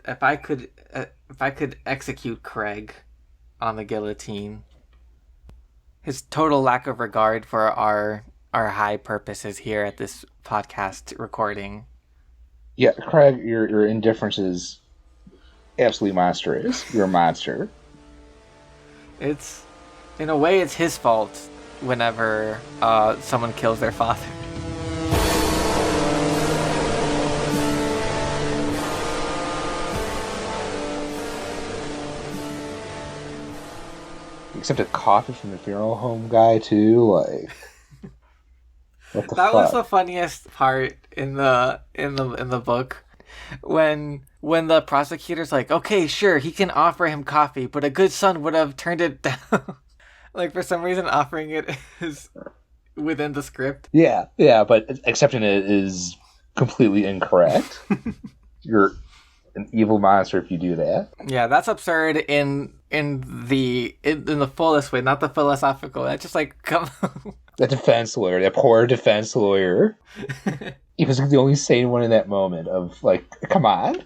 if I could execute Craig on the guillotine, his total lack of regard for our high purposes here at this podcast recording. Yeah, Craig, your indifference is absolutely monstrous. You're a monster. It's, in a way, it's his fault whenever someone kills their father. Except a coffee from the funeral home guy too, like what the That fuck? was the funniest part in the book. When the prosecutor's like, okay, sure, he can offer him coffee, but a good son would have turned it down. Like, for some reason, offering it is within the script. Yeah, but accepting it is completely incorrect. You're an evil monster if you do that. Yeah, that's absurd in the fullest way, not the philosophical. That's just like, come on. That defense lawyer, that poor defense lawyer. He was the only sane one in that moment of like, come on.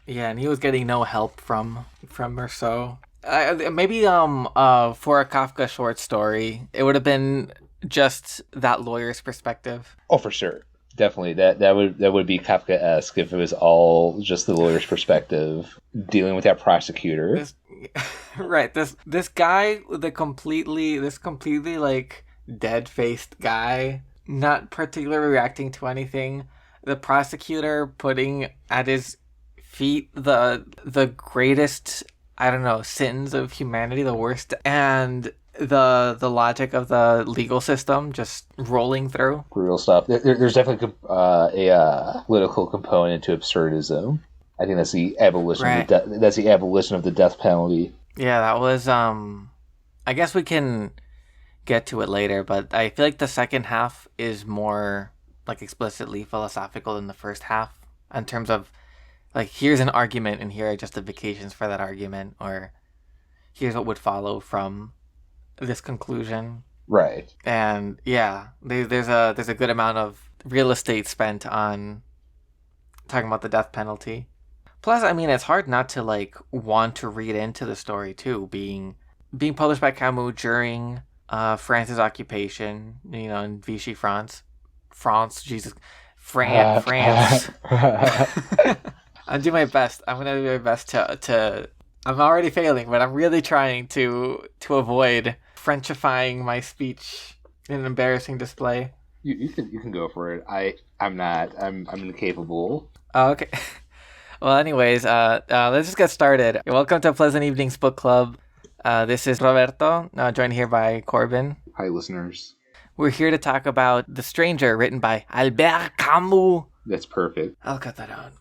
Yeah, and he was getting no help from Rousseau. Maybe for a Kafka short story, it would have been just that lawyer's perspective. Oh, for sure. Definitely. That would be Kafka-esque if it was all just the lawyer's perspective dealing with that prosecutor. This guy, this completely like dead-faced guy, not particularly reacting to anything. The prosecutor putting at his feet the greatest, I don't know, sins of humanity, the worst, and the logic of the legal system just rolling through. Brutal stuff. There's definitely a political component to absurdism. I think that's the abolition. Right. That's the abolition of the death penalty. Yeah, that was. I guess we can get to it later, but I feel like the second half is more like explicitly philosophical than the first half in terms of like, here's an argument and here are justifications for that argument, or here's what would follow from this conclusion. Right. And yeah, there's a good amount of real estate spent on talking about the death penalty. Plus, I mean, it's hard not to like want to read into the story too, being published by Camus during France's occupation, in Vichy France. France. I'm doing my best. I'm gonna do my best to. I'm already failing, but I'm really trying to avoid Frenchifying my speech in an embarrassing display. You can go for it. I'm not. I'm incapable. Oh, okay. Well, anyways, let's just get started. Welcome to Pleasant Evenings Book Club. This is Roberto, joined here by Corbin. Hi, listeners. We're here to talk about The Stranger, written by Albert Camus. That's perfect. I'll cut that out.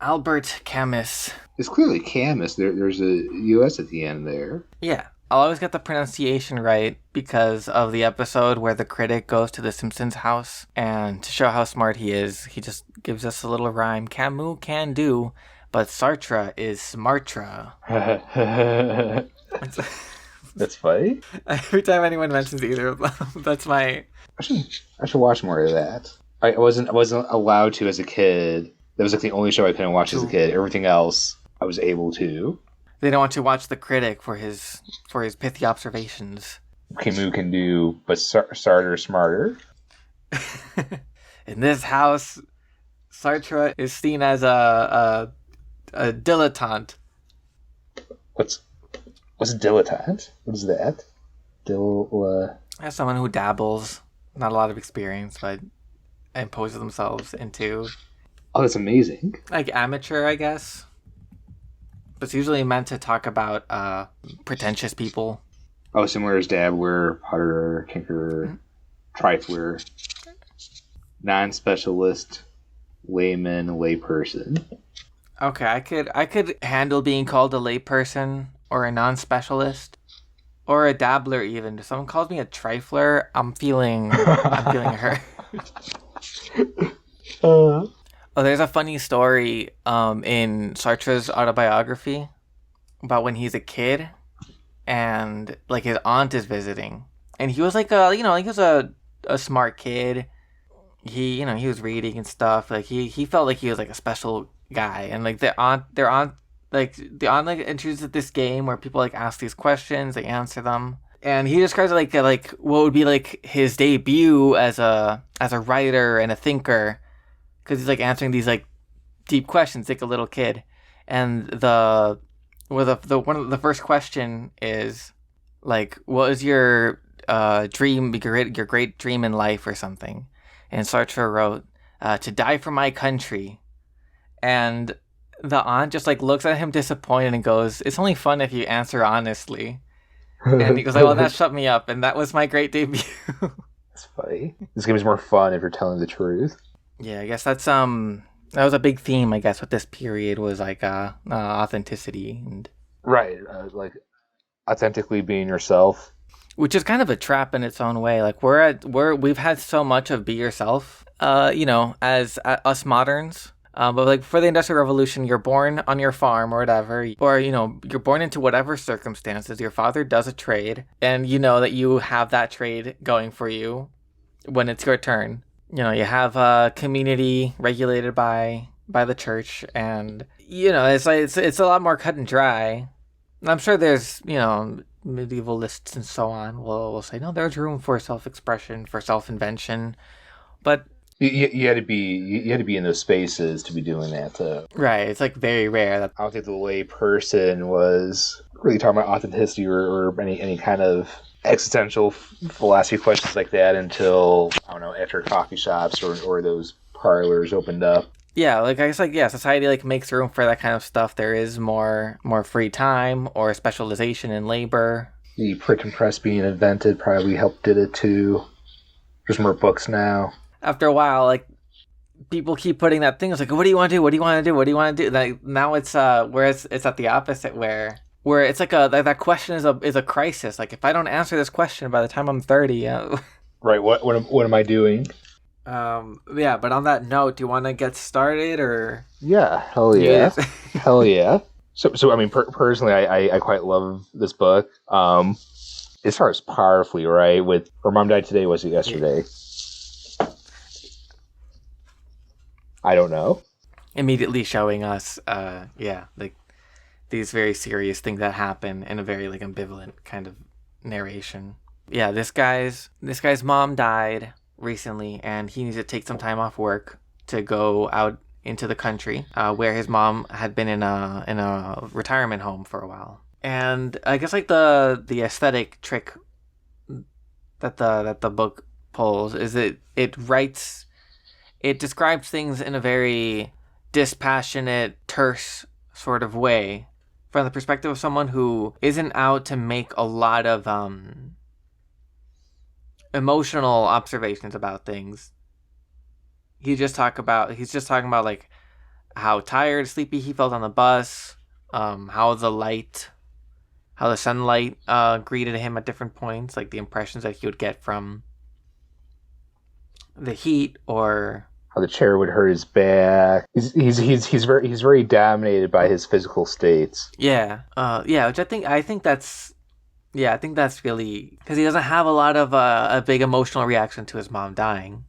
Albert Camus. It's clearly Camus. There's a U.S. at the end there. Yeah. I'll always get the pronunciation right because of the episode where the critic goes to the Simpsons house, and to show how smart he is, he just gives us a little rhyme. Camus can do, but Sartre is smartra. That's funny. Every time anyone mentions either of them, that's my... I should watch more of that. I wasn't allowed to as a kid. That was like the only show I couldn't watch as a kid. Everything else I was able to. They don't want to watch the critic for his pithy observations. Camus can do, but Sartre smarter. In this house, Sartre is seen as a dilettante. What's dilettante? What is that? As someone who dabbles, not a lot of experience, but imposes themselves into. Oh, that's amazing. Like amateur, I guess. But it's usually meant to talk about pretentious people. Oh, similar as dabbler, putter, tinkerer, trifler, non-specialist, layman, layperson. Okay, I could handle being called a layperson or a non-specialist or a dabbler even. If someone calls me a trifler, I'm feeling hurt. Oh, there's a funny story in Sartre's autobiography about when he's a kid and like his aunt is visiting, and he was like he was a smart kid. He was reading and stuff. Like he felt like he was like a special guy, and like the aunt introduces this game where people like ask these questions, they answer them, and he describes it like what would be like his debut as a writer and a thinker, because he's like answering these like deep questions like a little kid, and the one of the first question is like, what is your dream, your great dream in life or something, and Sartre wrote, to die for my country. And the aunt just like looks at him disappointed and goes, "It's only fun if you answer honestly." And he goes like, "Well, that shut me up, and that was my great debut." That's funny. This game is more fun if you're telling the truth. Yeah, I guess that was a big theme, I guess, with this period was like authenticity, and Right, like authentically being yourself. which is kind of a trap in its own way. Like we've had so much of be yourself, as us moderns. But like for the Industrial Revolution, you're born on your farm or whatever, or you're born into whatever circumstances. Your father does a trade, and you know that you have that trade going for you when it's your turn. You have a community regulated by the church, and it's like it's a lot more cut and dry. And I'm sure there's medievalists and so on will say no, there's room for self-expression, for self-invention, but You had to be in those spaces to be doing that. right, it's like very rare that. I don't think the lay person was really talking about authenticity or any kind of existential philosophy questions like that until, I don't know, after coffee shops or those parlors opened up. Yeah, like I guess like yeah, society like makes room for that kind of stuff. There is more free time or specialization in labor. The printing press being invented probably helped did it too. There's more books now. After a while, like people keep putting that thing. It's like, what do you want to do? What do you want to do? What do you want to do? Like now it's whereas it's at the opposite where it's like that question is a crisis. Like if I don't answer this question by the time I'm 30, Right. What am I doing? Yeah. But on that note, do you want to get started or? Yeah. Hell yeah. Hell yeah. So I mean, personally, I quite love this book. As far as powerfully, right? With her mom died today. Was it yesterday? Yeah. I don't know. Immediately showing us, like these very serious things that happen in a very like ambivalent kind of narration. Yeah, this guy's mom died recently, and he needs to take some time off work to go out into the country, where his mom had been in a retirement home for a while. And I guess like the aesthetic trick that the book pulls is it describes things in a very dispassionate, terse sort of way from the perspective of someone who isn't out to make a lot of emotional observations about things. He's just talking about like how tired, sleepy he felt on the bus, how the sunlight greeted him at different points, like the impressions that he would get from the heat, or how the chair would hurt his back. He's very dominated by his physical states. Yeah. Which I think that's really because he doesn't have a lot of a big emotional reaction to his mom dying,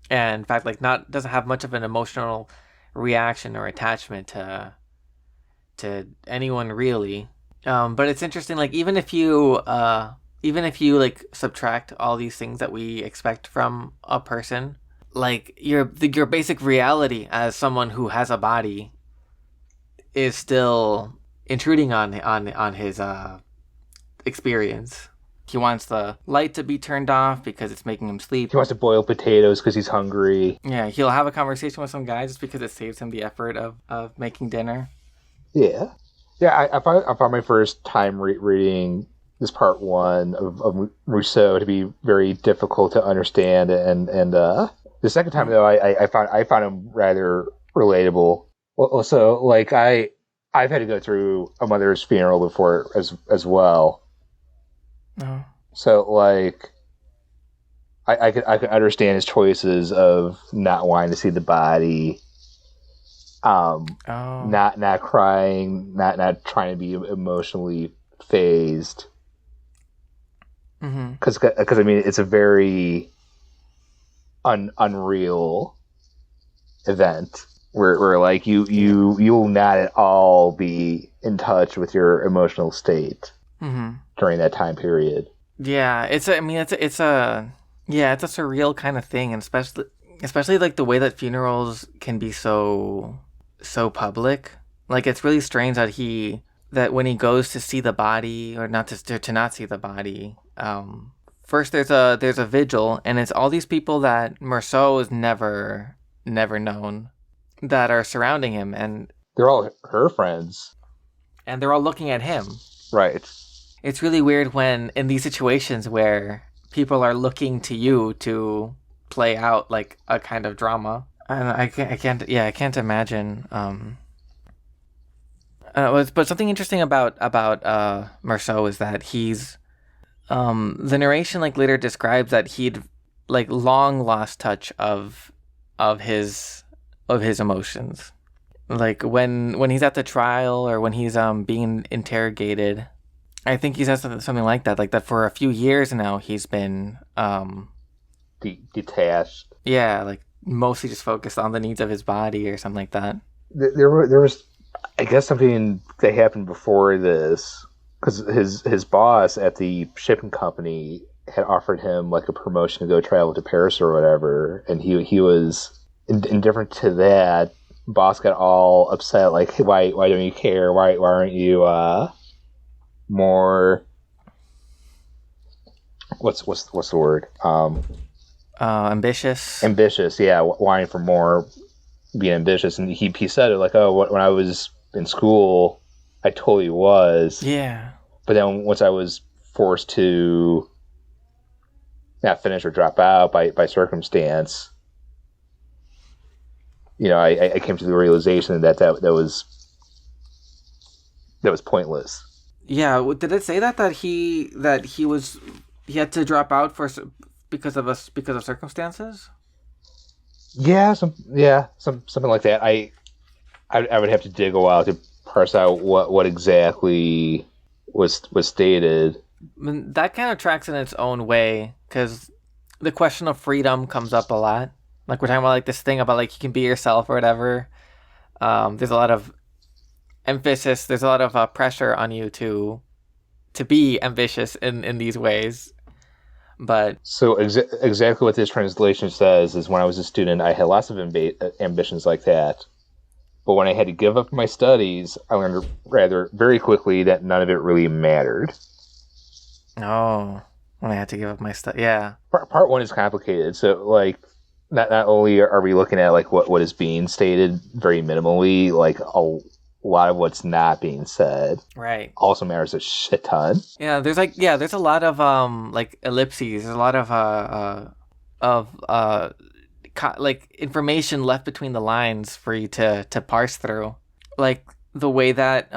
and in fact, like doesn't have much of an emotional reaction or attachment to anyone really. But it's interesting, like even if you like subtract all these things that we expect from a person, like your basic reality as someone who has a body is still intruding on his experience. He wants the light to be turned off because it's making him sleep. He wants to boil potatoes because he's hungry. Yeah, he'll have a conversation with some guy just because it saves him the effort of making dinner. Yeah. I found my first time reading this part one of Rousseau to be very difficult to understand, and the second time though I found him rather relatable. Also, like I've had to go through a mother's funeral before as well. Oh. So like I could understand his choices of not wanting to see the body, not crying, not trying to be emotionally phased. Because I mean it's a very unreal event. where like you will not at all be in touch with your emotional state during that time period. Yeah, it's a surreal kind of thing, and especially like the way that funerals can be so public. Like it's really strange that when he goes to see the body, or not to not see the body, first there's a vigil, and it's all these people that Merceau has never known that are surrounding him, and They're all her friends. they're all looking at him. Right. It's really weird when in these situations where people are looking to you to play out like a kind of drama. And I can't imagine. But something interesting about Merceau is that he's the narration like later describes that he'd like long lost touch of his emotions. Like when he's at the trial, or when he's being interrogated, I think he says something like that for a few years now he's been detached. Yeah, like mostly just focused on the needs of his body or something like that. There was, I guess, something that happened before this, because his boss at the shipping company had offered him like a promotion to go travel to Paris or whatever, and he was indifferent to that. Boss got all upset, like, why don't you care? Why aren't you more, what's the word? Ambitious. Ambitious, yeah, wanting for more, being ambitious. And he said it like, oh, when I was in school, I totally was. Yeah. But then once I was forced to not finish or drop out by circumstance, I came to the realization that was pointless. Yeah, did it say that he had to drop out because of circumstances? Yeah, something like that. I would have to dig a while to parse out what exactly was stated. I mean, that kind of tracks in its own way, because the question of freedom comes up a lot. Like we're talking about like this thing about like you can be yourself or whatever. There's a lot of emphasis. There's a lot of pressure on you to be ambitious in these ways. But so exactly what this translation says is, when I was a student, I had lots of ambitions like that. But when I had to give up my studies, I learned rather very quickly that none of it really mattered. Oh, when I had to give up my stuff, yeah. Part one is complicated. So, like, not only are we looking at like what is being stated very minimally, like a lot of what's not being said, right, also matters a shit ton. Yeah, there's a lot of like ellipses. There's a lot of like information left between the lines for you to parse through. Like the way that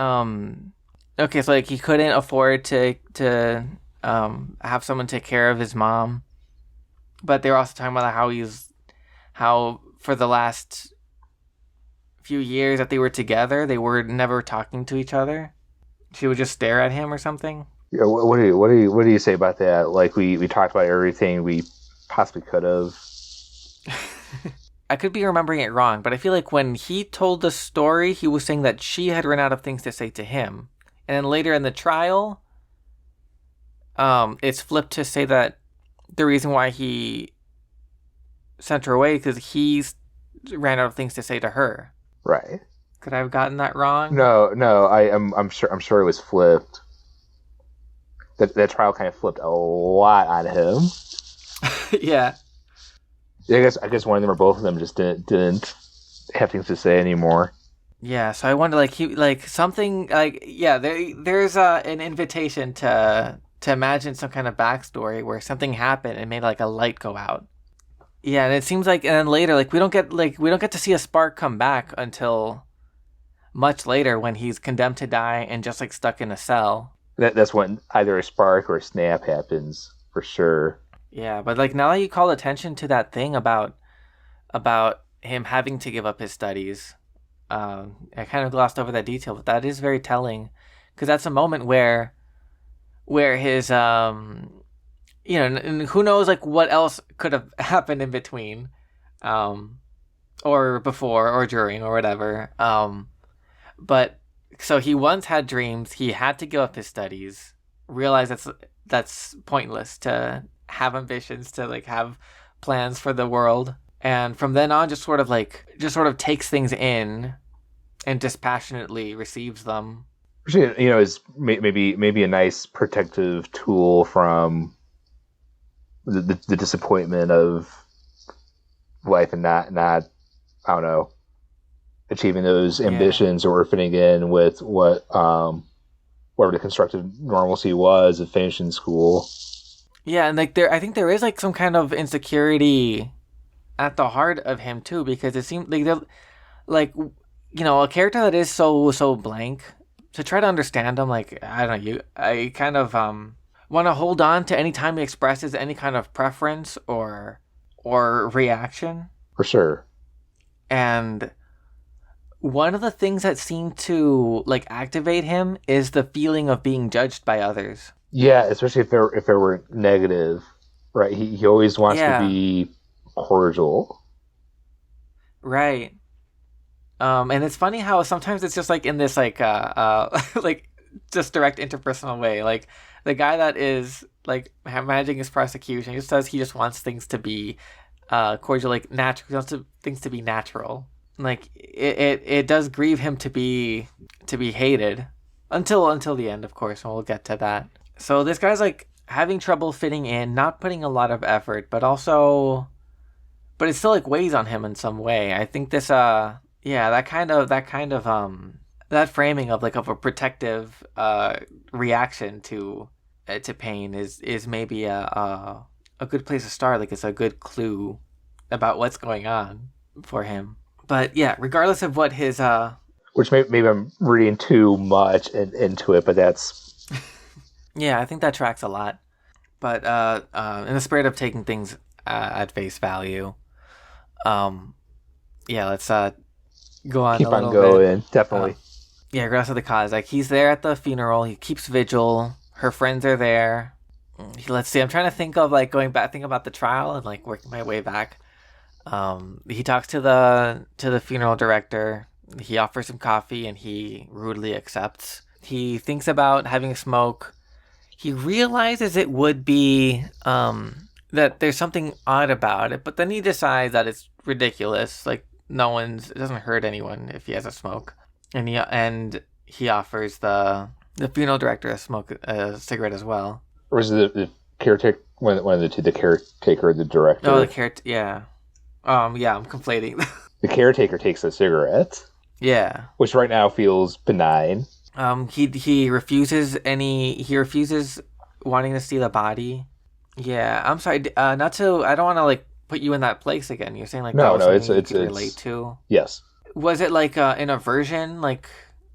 okay, so like he couldn't afford to have someone take care of his mom, but they're also talking about how for the last few years that they were together, they were never talking to each other. She would just stare at him or something. Yeah, what do you say about that? Like we talked about everything we possibly could have. I could be remembering it wrong, but I feel like when he told the story, he was saying that she had run out of things to say to him. And then later in the trial, it's flipped to say that the reason why he sent her away because he ran out of things to say to her. Right. Could I have gotten that wrong? No. I'm sure it was flipped. That trial kind of flipped a lot on him. Yeah. I guess one of them or both of them just didn't have things to say anymore. Yeah, so I wonder, there's an invitation to imagine some kind of backstory where something happened and made like a light go out. Yeah, and it seems like, and then later, like we don't get to see a spark come back until much later when he's condemned to die and just like stuck in a cell. That's when either a spark or a snap happens for sure. Yeah, but like now that you call attention to that thing about him having to give up his studies, I kind of glossed over that detail, but that is very telling, because that's a moment where his and who knows like what else could have happened in between, or before or during or whatever. But so he once had dreams. He had to give up his studies. Realize that's pointless to have ambitions to like have plans for the world. And from then on, just sort of takes things in and dispassionately receives them. Which, is maybe a nice protective tool from the disappointment of life and not I don't know, achieving those ambitions or fitting in with whatever the constructive normalcy was of finishing school. Yeah, and I think there is like some kind of insecurity at the heart of him too, because it seems like a character that is so blank. To try to understand him, like I don't know, I kind of want to hold on to any time he expresses any kind of preference or reaction. For sure. And one of the things that seem to like activate him is the feeling of being judged by others. Yeah, especially if it were negative, right? He always wants to be cordial. Right. And it's funny how sometimes it's just like in this like like just direct interpersonal way. Like the guy that is like managing his prosecution just says he just wants things to be cordial, like natural. He wants things to be natural. Like it does grieve him to be hated until the end, of course, and we'll get to that. So this guy's like having trouble fitting in, not putting a lot of effort, but it still like weighs on him in some way. I think this that kind of that framing of like of a protective reaction to pain is maybe a good place to start. Like it's a good clue about what's going on for him. But yeah, regardless of what his which maybe I'm reading too much into it, but that's yeah, I think that tracks a lot. But in the spirit of taking things at face value, let's go on. Keep a on little going, bit. definitely. Regardless of the cause, like he's there at the funeral. He keeps vigil. Her friends are there. Let's see. I'm trying to think of like going back, think about the trial and like working my way back. He talks to the funeral director. He offers him coffee and he rudely accepts. He thinks about having a smoke. He realizes it would be that there's something odd about it, but then he decides that it's ridiculous. Like it doesn't hurt anyone if he has a smoke, and he offers the funeral director a cigarette as well. Or was it the caretaker? One of the two, the caretaker, the director. Oh, yeah. I'm conflating. The caretaker takes a cigarette. Yeah. Which right now feels benign. He refuses wanting to see the body. Yeah, I'm sorry. I don't want to like put you in that place again. You're saying like no, it's relate to. Yes. Was it like an aversion? Like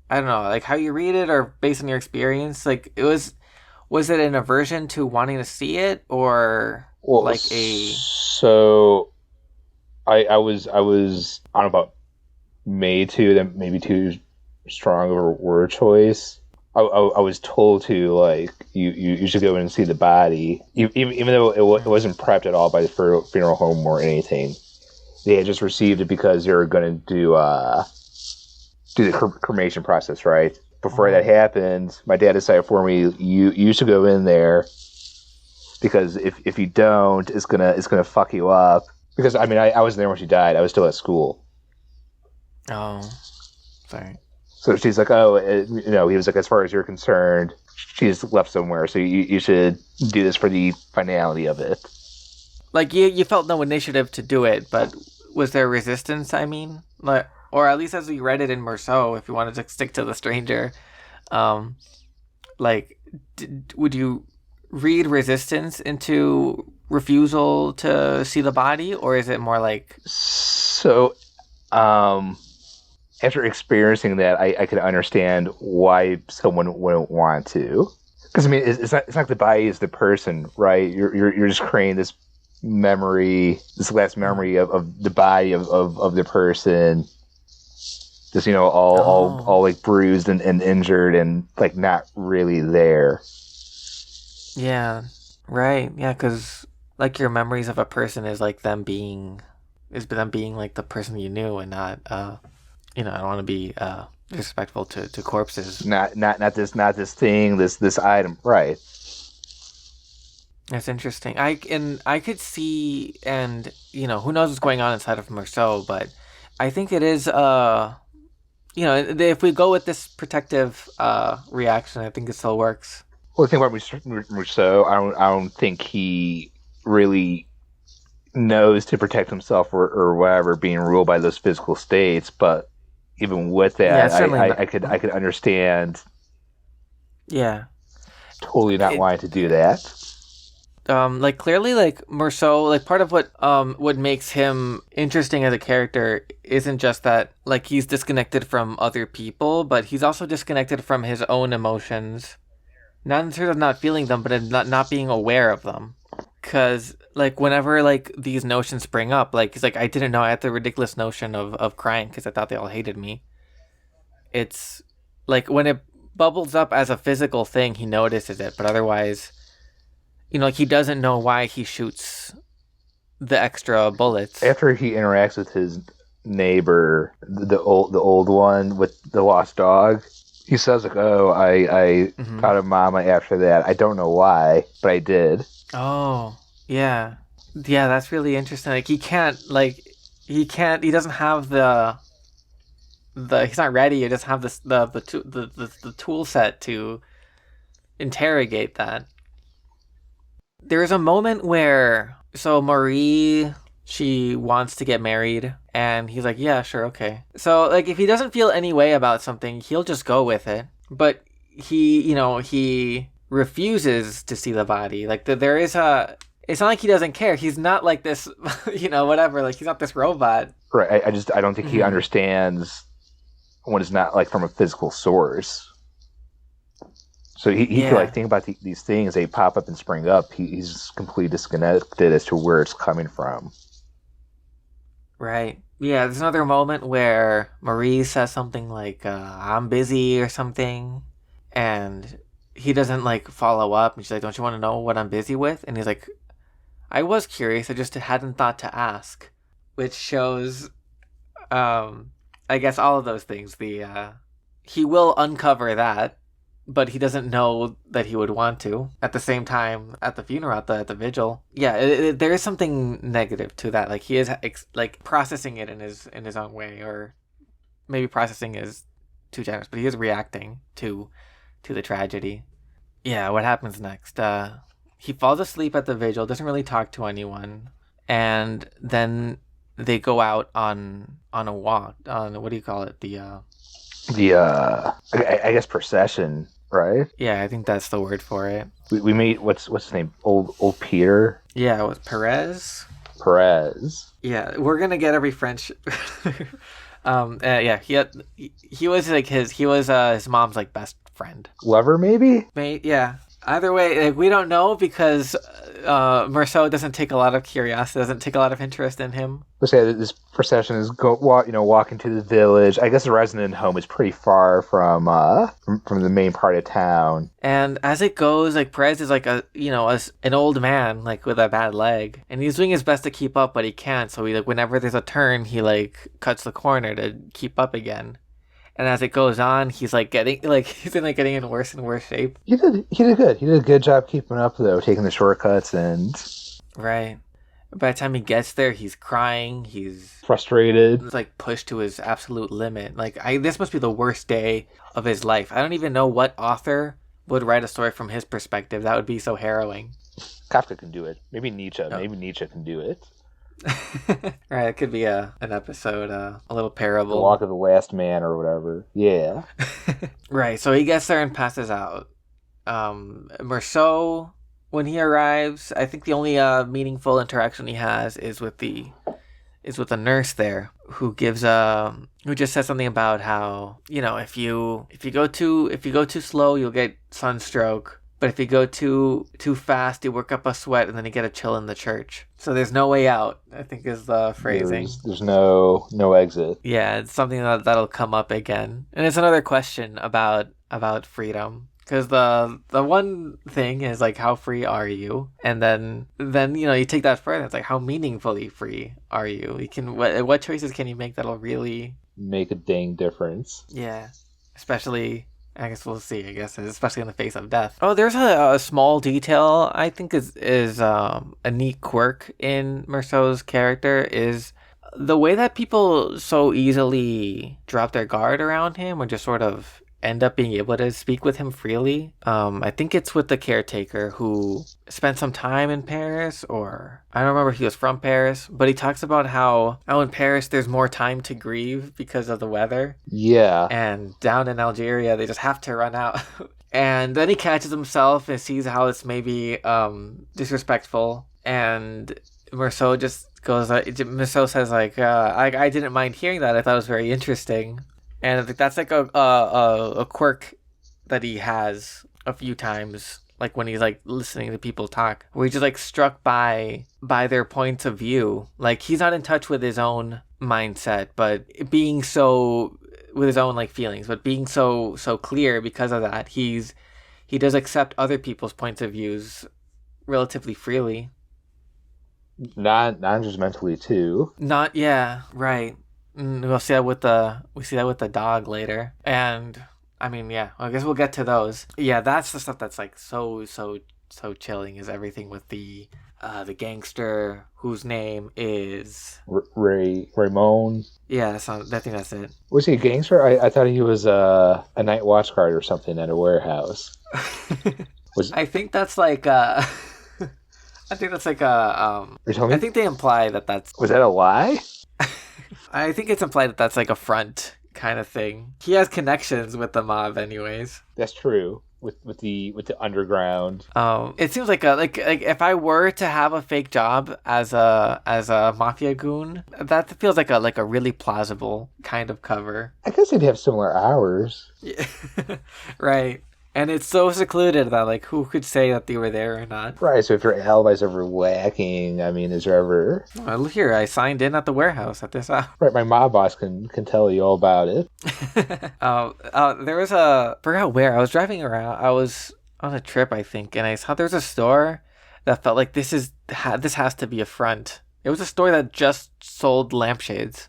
I don't know, like how you read it or based on your experience? Like was it an aversion to wanting to see it or like a? So, I was on about then maybe too strong of a word choice. I was told to like you should go in and see the body, even though it wasn't prepped at all by the funeral home or anything. They had just received it because they were going to do the cremation process, right? Before that happened, my dad decided for me, you should go in there because if you don't, it's gonna fuck you up. Because I mean, I wasn't there when she died. I was still at school. Oh, sorry. So she's like, he was like, as far as you're concerned, she's left somewhere. So you should do this for the finality of it. Like you felt no initiative to do it, but was there resistance? I mean, like, or at least as we read it in Merceau, if you wanted to stick to the stranger, would you read resistance into refusal to see the body, or is it more like? So, after experiencing that, I could understand why someone wouldn't want to. Because I mean, it's not like the body is the person, right? You're just creating this memory, this last memory of the body of the person, just all like bruised and injured and like not really there. Yeah, right. Yeah, because like your memories of a person is like them being is them being like the person you knew and not I don't want to be disrespectful to corpses. Not this thing, this item, right? That's interesting. I could see, and who knows what's going on inside of Merceau, but I think it is if we go with this protective reaction, I think it still works. Well, the thing about Rousseau, I don't think he really knows to protect himself or whatever, being ruled by those physical states. But even with that, I could understand. Yeah. Totally not wanting to do that. Clearly, Merceau, part of what makes him interesting as a character isn't just that, he's disconnected from other people, but he's also disconnected from his own emotions. Not in terms of not feeling them, but in not being aware of them. Because, whenever, these notions spring up, he's I didn't know I had the ridiculous notion of crying because I thought they all hated me. It's, when it bubbles up as a physical thing, he notices it, but otherwise, he doesn't know why he shoots the extra bullets. After he interacts with his neighbor, the old one with the lost dog, he says, "Oh, I thought of Mama after that. I don't know why, but I did." Oh, yeah, that's really interesting. He doesn't have the he's not ready. He doesn't have the tool set to interrogate that. There is a moment where Marie, she wants to get married, and he's like, yeah, sure, okay. So, if he doesn't feel any way about something, he'll just go with it. But he refuses to see the body. There is it's not like he doesn't care. He's not like this, whatever. He's not this robot. Right. I don't think he understands when it's not, from a physical source. So he can think about these things, they pop up and spring up. He's completely disconnected as to where it's coming from. Right. Yeah, there's another moment where Marie says something like, I'm busy or something, and he doesn't follow up, and she's like, don't you want to know what I'm busy with? And he's like, I was curious, I just hadn't thought to ask. Which shows, I guess all of those things. He will uncover that, but he doesn't know that he would want to. At the same time, at the funeral, at the vigil, there is something negative to that. He is processing it in his own way, or maybe processing is too generous, but he is reacting to the tragedy. Yeah, what happens next? He falls asleep at the vigil, doesn't really talk to anyone, and then they go out on a walk. On what do you call it? I guess procession. Right? Yeah, I think that's the word for it. We meet what's his name? Old Peter. Yeah, it was Perez. Yeah, we're gonna get every French. Yeah, he was his mom's best friend. Lover, maybe. Yeah. Either way, we don't know because Merceau doesn't take a lot of curiosity, doesn't take a lot of interest in him. Let's say that this procession is walking to the village. I guess the resident home is pretty far from the main part of town. And as it goes, Perez is an old man with a bad leg, and he's doing his best to keep up, but he can't. So he whenever there's a turn, he cuts the corner to keep up again. And as it goes on, he's getting in worse and worse shape. He did good. He did a good job keeping up, though, taking the shortcuts and. Right. By the time he gets there, he's crying. He's frustrated. He's pushed to his absolute limit. This must be the worst day of his life. I don't even know what author would write a story from his perspective. That would be so harrowing. Kafka can do it. Maybe Nietzsche. Oh. Maybe Nietzsche can do it. Right, it could be an episode, a little parable. The Walk of the Last Man or whatever. Yeah. Right, so he gets there and passes out. Merceau, when he arrives, I think the only meaningful interaction he has is with the nurse there, who just says something about how, if you go too slow, you'll get sunstroke. But if you go too fast, you work up a sweat, and then you get a chill in the church. So there's no way out, I think is the phrasing. There's no exit. Yeah, it's something that'll come up again. And it's another question about freedom. Because the one thing is like, how free are you? And then you take that further. It's like, how meaningfully free are you? You can what choices can you make that'll really make a dang difference. Yeah, especially. I guess we'll see. I guess especially in the face of death. Oh, there's a small detail I think is a neat quirk in Merceau's character is the way that people so easily drop their guard around him or just sort of end up being able to speak with him freely. I think it's with the caretaker who spent some time in Paris, or I don't remember if he was from Paris, but he talks about how in Paris there's more time to grieve because of the weather. Yeah. And down in Algeria, they just have to run out. And then he catches himself and sees how it's maybe disrespectful. And Merceau just goes, Merceau says, like, I didn't mind hearing that. I thought it was very interesting. And I think that's like a quirk that he has a few times, like when he's like listening to people talk, where he's just like struck by their points of view. Like he's not in touch with his own mindset, but being so with his own like feelings, but being so clear because of that, he does accept other people's points of views relatively freely. Non-judgmentally too. Not right. We see that with the dog later, and I mean, yeah. I guess we'll get to those. Yeah, that's the stuff that's like so chilling. Is everything with the gangster whose name is Ramon. Yeah, I think that's it. Was he a gangster? I thought he was a night watch guard or something at a warehouse. I think that's like I think that's like a I think they imply that that's. Was that a lie? I think it's implied that that's like a front kind of thing. He has connections with the mob, anyways. That's true. With the underground. It seems like if I were to have a fake job as a mafia goon, that feels like a really plausible kind of cover. I guess they'd have similar hours. Yeah. Right. And it's so secluded that, like, who could say that they were there or not? Right, so if your alibi's ever lacking, I mean, is there ever... Well, here, I signed in at the warehouse at this hour. Right, my mob boss can tell you all about it. There was I forgot where, I was driving around, I was on a trip, I think, and I saw there was a store that felt like this has to be a front. It was a store that just sold lampshades.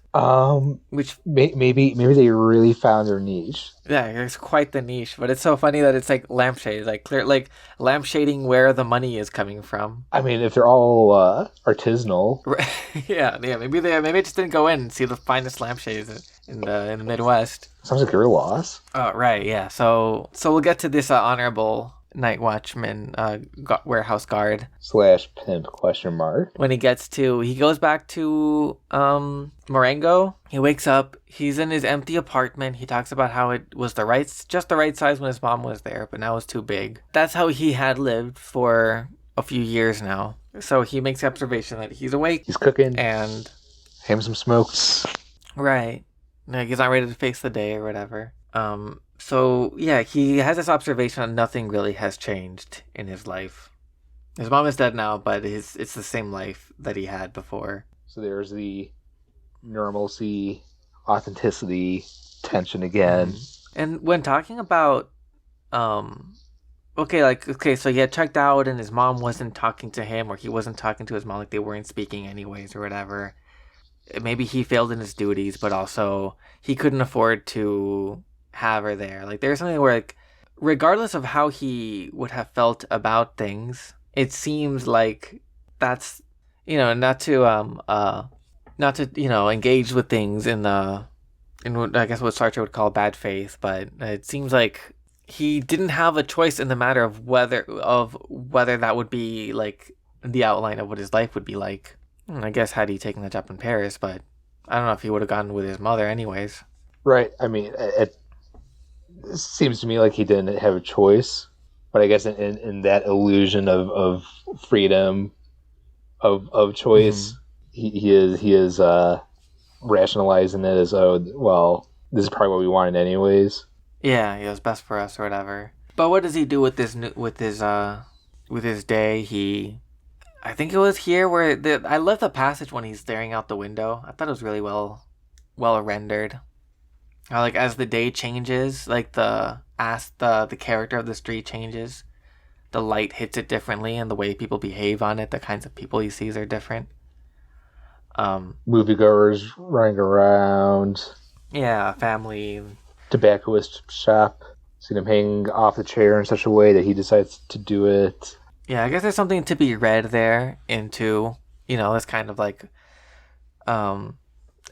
Which maybe they really found their niche. Yeah, it's quite the niche, but it's so funny that it's like lampshades, like clear, like lampshading where the money is coming from. I mean, if they're all artisanal. yeah, maybe it just didn't go in and see the finest lampshades in the Midwest. Sounds like your loss. Oh, right, yeah. So we'll get to this honorable night watchman, warehouse guard / pimp question mark. When he goes back to Marengo. He wakes up, he's in his empty apartment. He talks about how it was just the right size when his mom was there, but now it's too big. That's how he had lived for a few years now. So he makes the observation that he's awake, he's cooking, and having some smokes. Right. Like he's not ready to face the day or whatever. So, yeah, he has this observation that nothing really has changed in his life. His mom is dead now, but it's the same life that he had before. So there's the normalcy, authenticity, tension again. And when talking about, so he had checked out and his mom wasn't talking to him, or he wasn't talking to his mom, like they weren't speaking anyways or whatever. Maybe he failed in his duties, but also he couldn't afford to have her there. Like there's something where, like, regardless of how he would have felt about things, it seems like that's, not to engage with things in what I guess what Sartre would call bad faith, but it seems like he didn't have a choice in the matter of whether that would be like the outline of what his life would be like. I guess had he taken the job in Paris, but I don't know if he would have gone with his mother anyways. Right. I mean, it seems to me like he didn't have a choice, but I guess in that illusion of freedom, of choice, he is rationalizing it as, oh, well, this is probably what we wanted anyways. Yeah, it was best for us or whatever. But what does he do with his day? I think it was here where I love the passage when he's staring out the window. I thought it was really well rendered. How like as the day changes, like the character of the street changes, the light hits it differently, and the way people behave on it, the kinds of people he sees are different. Moviegoers running around, Yeah, family. tobaccoist shop. Seen him hanging off the chair in such a way that he decides to do it. Yeah, I guess there's something to be read there into, this kind of like, I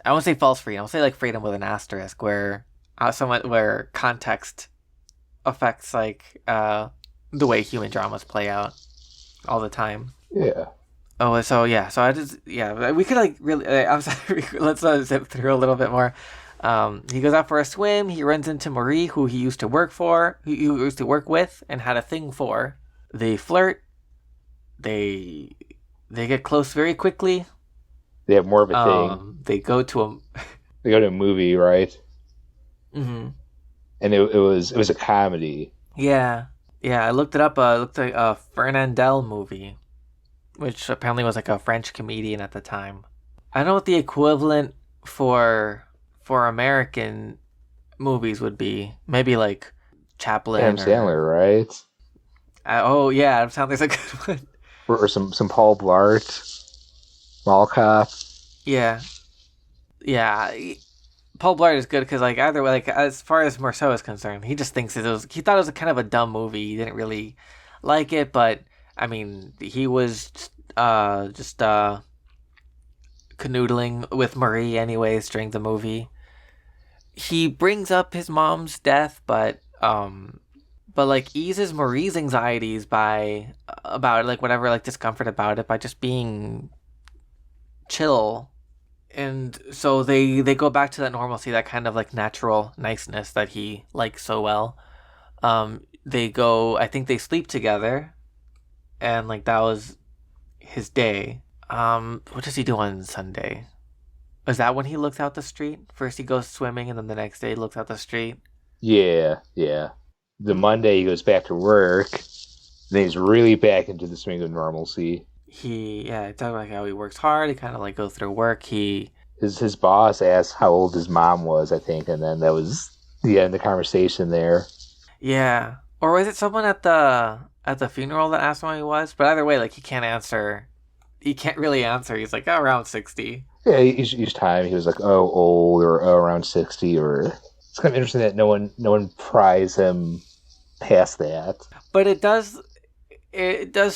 won't say false freedom. I'll say like freedom with an asterisk, where somewhat where context affects like the way human dramas play out all the time. Yeah. Oh, so yeah, so I just we could like really. I'm sorry. Let's zip through a little bit more. He goes out for a swim. He runs into Marie, who he used to work for, who he used to work with, and had a thing for. They flirt. They get close very quickly. They have more of a thing. They go to a. They go to a movie, right? Mm-hmm. And it was a comedy. Yeah. I looked it up. It looked like a Fernandel movie, which apparently was like a French comedian at the time. I don't know what the equivalent for American movies would be. Maybe like Chaplin. Adam Sandler, right? Oh yeah, Adam Sandler's a good one. Or some Paul Blart, Mall Cop. Yeah. Paul Blart is good because like either way, like as far as Marceau is concerned, he just thinks he thought it was kind of a dumb movie. He didn't really like it, but I mean, he was just canoodling with Marie anyways during the movie. He brings up his mom's death, but like eases Marie's anxieties by about like whatever like discomfort about it by just being chill. And so they go back to that normalcy, that kind of like natural niceness that he likes so well. They go, I think they sleep together, and like that was his day. What does he do on Sunday? Is that when he looks out the street? First he goes swimming, and then the next day he looks out the street. Yeah. The Monday he goes back to work. Then he's really back into the swing of normalcy. It's like how he works hard. He kind of like goes through work. His boss asked how old his mom was, I think, and then that was the end of the conversation there. Yeah, or was it someone at the funeral that asked him how he was? But either way, like he can't answer. He can't really answer. He's like around 60. Yeah, each time he was like, "Oh, old," or "Oh, around 60," or it's kind of interesting that no one pries him past that. But it does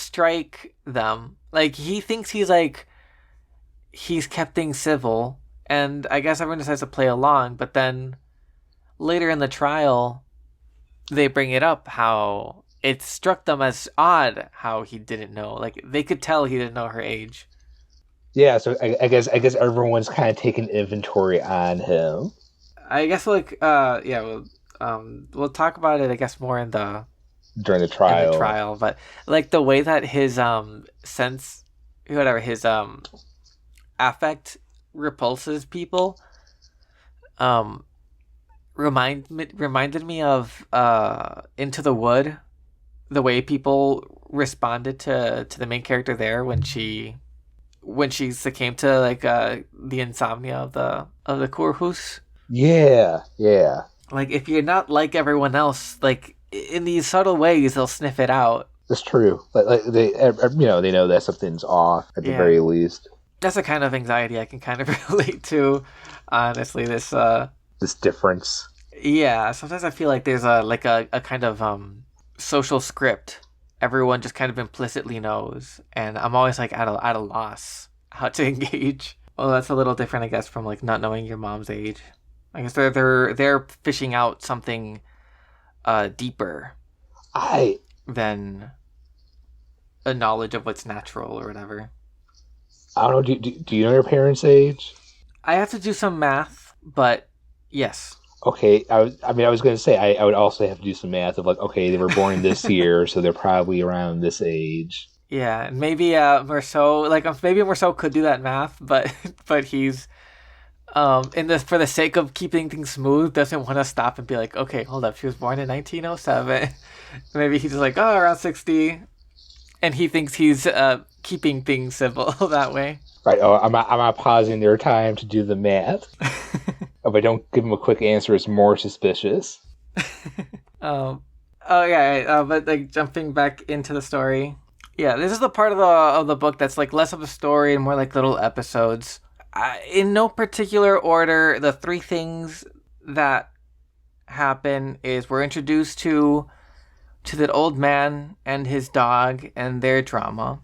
strike them. Like he thinks he's kept things civil, and I guess everyone decides to play along. But then later in the trial, they bring it up how it struck them as odd how he didn't know. Like they could tell he didn't know her age. Yeah, so I guess everyone's kind of taking inventory on him. I guess we'll talk about it. I guess more in the during the trial. But like the way that his his affect repulses people reminded me of Into the Wood, the way people responded to the main character there when she succumbed to like the insomnia of the Kurhus. Yeah. Like if you're not like everyone else, like in these subtle ways, they'll sniff it out. That's true. Like they know that something's off at the very least. That's a kind of anxiety I can kind of relate to. Honestly, this difference. Yeah, sometimes I feel like there's a kind of social script. Everyone just kind of implicitly knows, and I'm always like at a loss how to engage. Well, that's a little different, I guess, from like not knowing your mom's age. I guess they're fishing out something deeper than a knowledge of what's natural or whatever. I don't know. Do you know your parents' age? I have to do some math, but yes. Okay, I was going to say I would also have to do some math of like, okay, they were born this year, so they're probably around this age. Yeah, and maybe Marceau could do that math, but he's for the sake of keeping things smooth, doesn't want to stop and be like, okay, hold up, she was born in 1907. Maybe he's just like, oh, around 60, and he thinks he's keeping things civil that way. Right. Oh, I'm not pausing their time to do the math. If I don't give him a quick answer, it's more suspicious. um, oh yeah, but like jumping back into the story. Yeah, this is the part of the book that's like less of a story and more like little episodes. In no particular order, the three things that happen is we're introduced to that old man and his dog and their drama.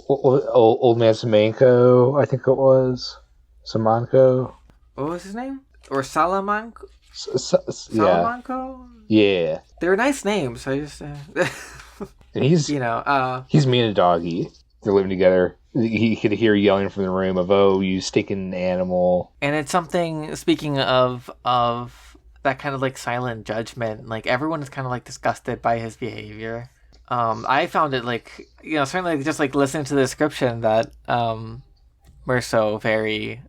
Old man Semenko, I think it was. Semenko. What was his name? Or Salamanco? Yeah. Salamanco? Yeah. They were nice names. I just... And he's, he's me and a doggy. They're living together. He could hear yelling from the room of, "Oh, you stinking animal!" And it's something. Speaking of that kind of like silent judgment, like everyone is kind of like disgusted by his behavior. I found it like certainly just like listening to the description that Merceau very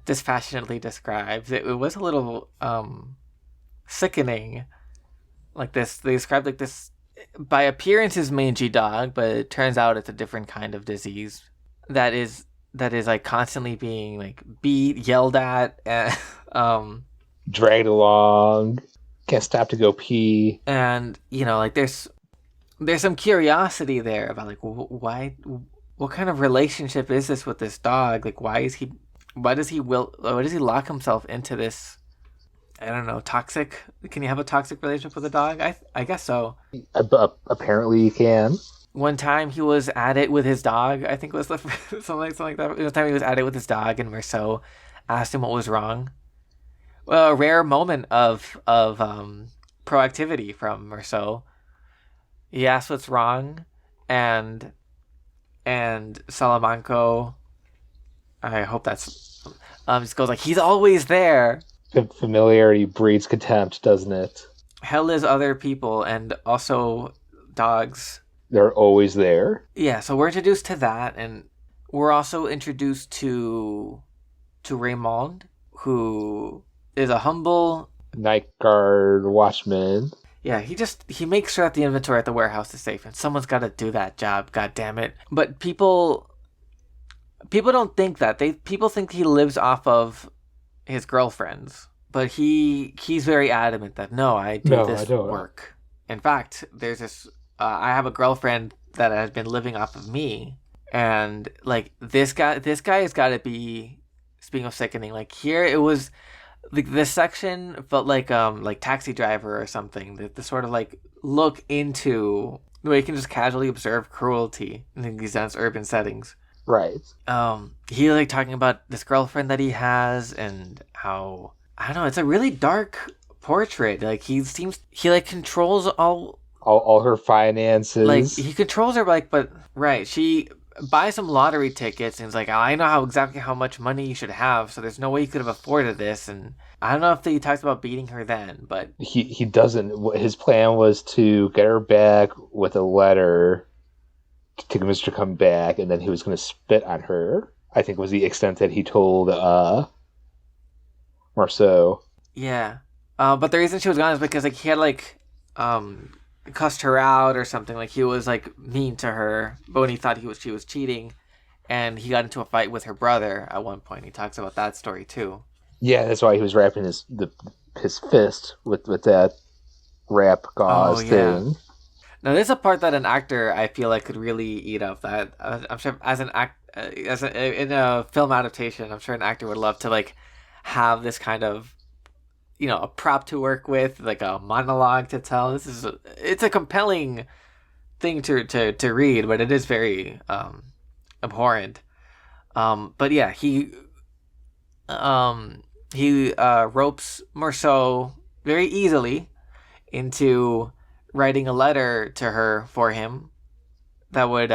dispassionately describes. It was a little sickening. Like this, they described like this. By appearance is mangy dog, but it turns out it's a different kind of disease that is like constantly being like beat, yelled at, dragged along, can't stop to go pee, and like there's some curiosity there about like why, what kind of relationship is this with this dog? Like why does he lock himself into this? I don't know, toxic? Can you have a toxic relationship with a dog? I guess so. Apparently you can. One time he was at it with his dog. I think it was something like that. One time he was at it with his dog, and Merceau asked him what was wrong. Well, a rare moment of proactivity from Merceau. He asked what's wrong, and Salamanco, I hope that's just goes like, he's always there. Familiarity breeds contempt, doesn't it? Hell is other people and also dogs. They're always there. Yeah, so we're introduced to that, and we're also introduced to Raymond, who is a humble night guard watchman. Yeah, he makes sure that the inventory at the warehouse is safe, and someone's got to do that job. God damn it! But people don't think that. People think he lives off of his girlfriends, but he's very adamant that no, I do this work. In fact, there's this. I have a girlfriend that has been living off of me, and like this guy has got to be. Speaking of sickening, like here it was. Like this section felt like Taxi Driver or something. The sort of like look into the way you can just casually observe cruelty in these dense urban settings. Right. He like talking about this girlfriend that he has and how I don't know. It's a really dark portrait. Like he like controls all her finances. Like he controls her. Like but right she. Buy some lottery tickets and it's like, I know exactly how much money you should have, so there's no way you could have afforded this. And I don't know if he talks about beating her then, but he doesn't. His plan was to get her back with a letter to convince her to come back, and then he was going to spit on her. I think was the extent that he told Marceau. Yeah, but the reason she was gone is because like he had like cussed her out or something. Like he was like mean to her, but when he thought she was cheating, and he got into a fight with her brother at one point. He talks about that story too. Yeah, that's why he was wrapping his fist with that wrap gauze thing. Now there's a part that an actor I feel like could really eat up. That I'm sure in a film adaptation, I'm sure an actor would love to like have this kind of a prop to work with, like a monologue to tell. It's a compelling thing to read, but it is very abhorrent. But yeah, he ropes Marceau very easily into writing a letter to her for him that would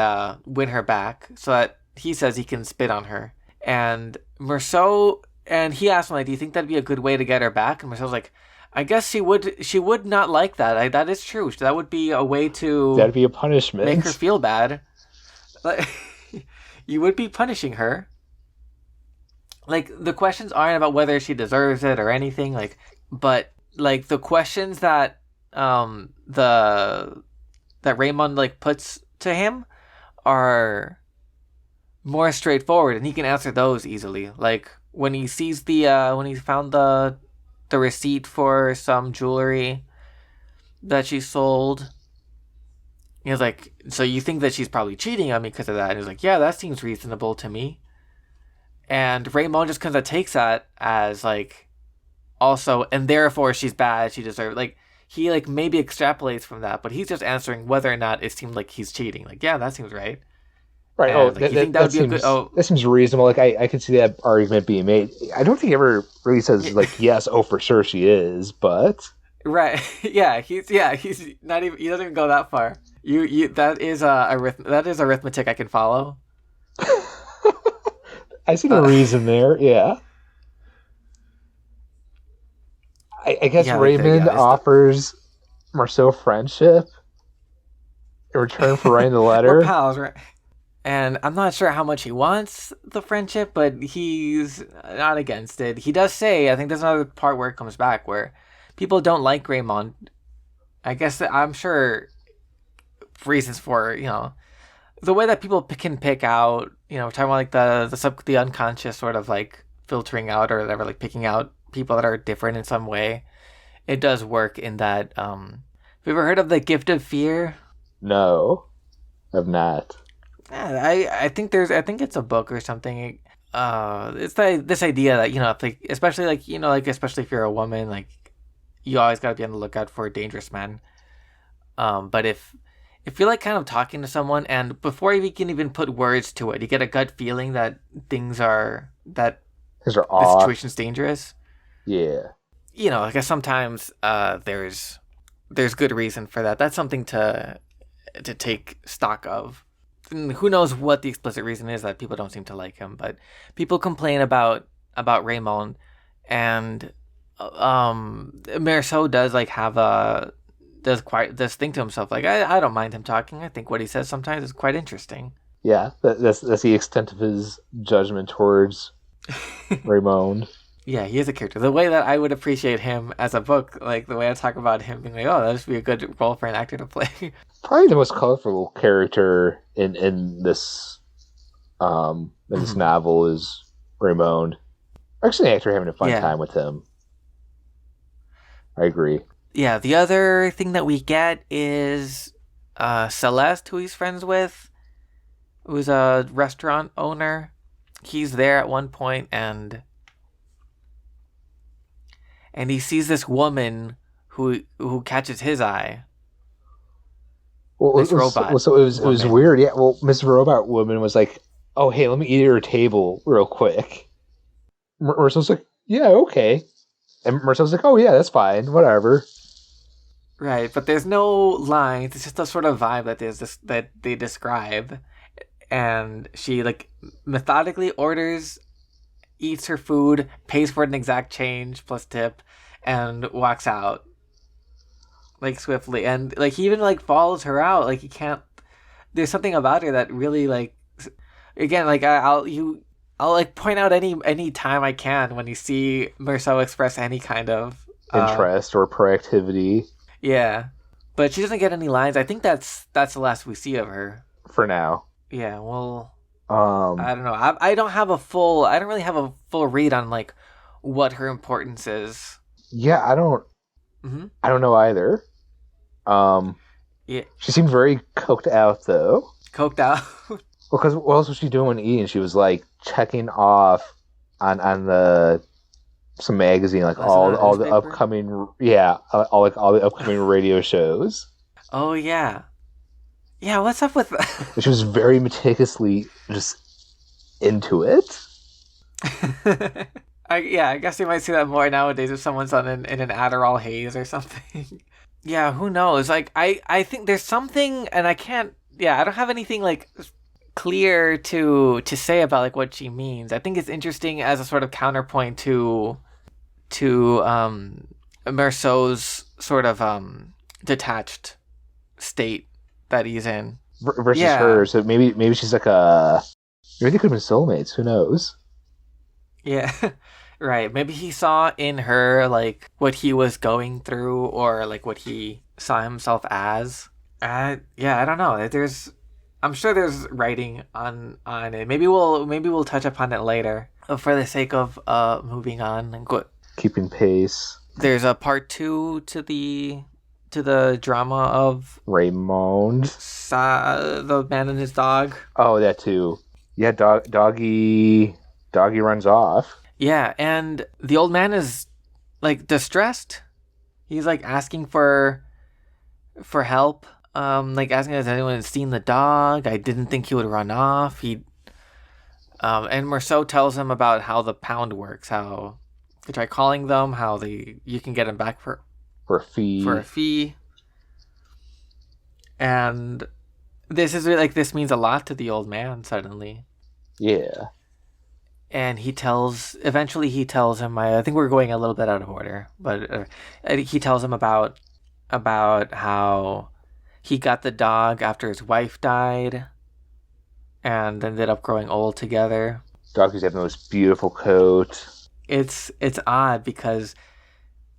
win her back, so that he says he can spit on her. And Marceau. And he asked him, like, do you think that'd be a good way to get her back? And Marcel's like, I guess she would not like that. That is true. That would be a way to... That'd be a punishment. Make her feel bad. Like, you would be punishing her. Like, the questions aren't about whether she deserves it or anything. Like, but, like, the questions that, that Raymond, like, puts to him are more straightforward. And he can answer those easily. Like... when he sees the when he found the receipt for some jewelry that she sold. He was like, so you think that she's probably cheating on me because of that? And he's like, yeah, that seems reasonable to me. And Raymond just kind of takes that as like, also, and therefore she's bad, she deserves, like, he like maybe extrapolates from that, but he's just answering whether or not it seemed like he's cheating. Like, yeah, that seems right. Right. Oh, And like, you think that would be a good? Oh, that seems reasonable. Like I could see that argument being made. I don't think he ever really says like yes, oh for sure she is, but right, he's not even. He doesn't even go that far. You that is arithmetic I can follow. I see the reason there. Yeah. I guess Yeah, Raymond offers Marceau friendship in return for writing the letter. We're pals, right? And I'm not sure how much he wants the friendship, but he's not against it. He does say, I think there's another part where it comes back where people don't like Raymond. I guess that I'm sure reasons for, the way that people can pick out, we're talking about like the unconscious sort of like filtering out or whatever, like picking out people that are different in some way. It does work in that. Have you ever heard of the gift of fear? No, I've not. Yeah, I think it's a book or something. It's like this idea that if like, especially like especially if you're a woman, like you always gotta be on the lookout for dangerous men. But if you're like kind of talking to someone and before you can even put words to it, you get a gut feeling that things are off. The situation's dangerous. Yeah. I guess sometimes there's good reason for that. That's something to take stock of. And who knows what the explicit reason is that people don't seem to like him, but people complain about Raymond, and Marceau does like have does think to himself like I don't mind him talking. I think what he says sometimes is quite interesting. Yeah, that's the extent of his judgment towards Raymond. Yeah, he is a character. The way that I would appreciate him as a book, like the way I talk about him being like, oh, that would be a good role for an actor to play. Probably the most colorful character in this novel is Raymond. Actually, the actor having a fun time with him. I agree. Yeah, the other thing that we get is Celeste, who he's friends with, who's a restaurant owner. He's there at one point and he sees this woman who catches his eye. Well, this robot. So it was weird. Yeah. Well, Miss Robot Woman was like, "Oh, hey, let me eat at your table real quick." Marcel's like, "Yeah, okay," and Marcel's like, "Oh, yeah, that's fine, whatever." Right, but there's no lines. It's just a sort of vibe that they describe, and she like methodically orders, eats her food, pays for an exact change plus tip, and walks out like swiftly. And like he even like follows her out. Like he can't. There's something about her that really like. Again, like I'll like point out any time I can when you see Marceau express any kind of interest or proactivity. Yeah, but she doesn't get any lines. I think that's the last we see of her for now. Yeah, well, I don't know. I don't really have a full read on like what her importance is. Yeah, I don't. Mm-hmm. I don't know either. Yeah, she seemed very coked out though. Coked out. Because what else was she doing when eating? She was like checking off on the some magazine, like all the upcoming all the upcoming radio shows. Oh yeah. Yeah, what's up with that? She was very meticulously just into it. I guess you might see that more nowadays if someone's in an Adderall haze or something. Yeah, who knows? Like I think there's something, and I don't have anything like clear to say about like what she means. I think it's interesting as a sort of counterpoint to Marceau's sort of detached state that he's in versus her. So maybe she's like maybe they could have been soulmates. Who knows? Yeah, right. Maybe he saw in her like what he was going through, or like what he saw himself as. I don't know. I'm sure there's writing on it. Maybe we'll touch upon it later. for the sake of moving on and Keeping pace. there's a part 2 to the drama of Raymond. the man and his dog. Oh, that too. Yeah, doggy runs off. Yeah, and the old man is like distressed. He's like asking for help. Like asking has anyone seen the dog? I didn't think he would run off. And Merceau tells him about how the pound works, how they try calling them, how you can get him back for a fee. And this is like, this means a lot to the old man suddenly. Yeah. And eventually he tells him, I think we're going a little bit out of order, but he tells him about how he got the dog after his wife died and ended up growing old together. Dog used to have the most beautiful coat. It's odd because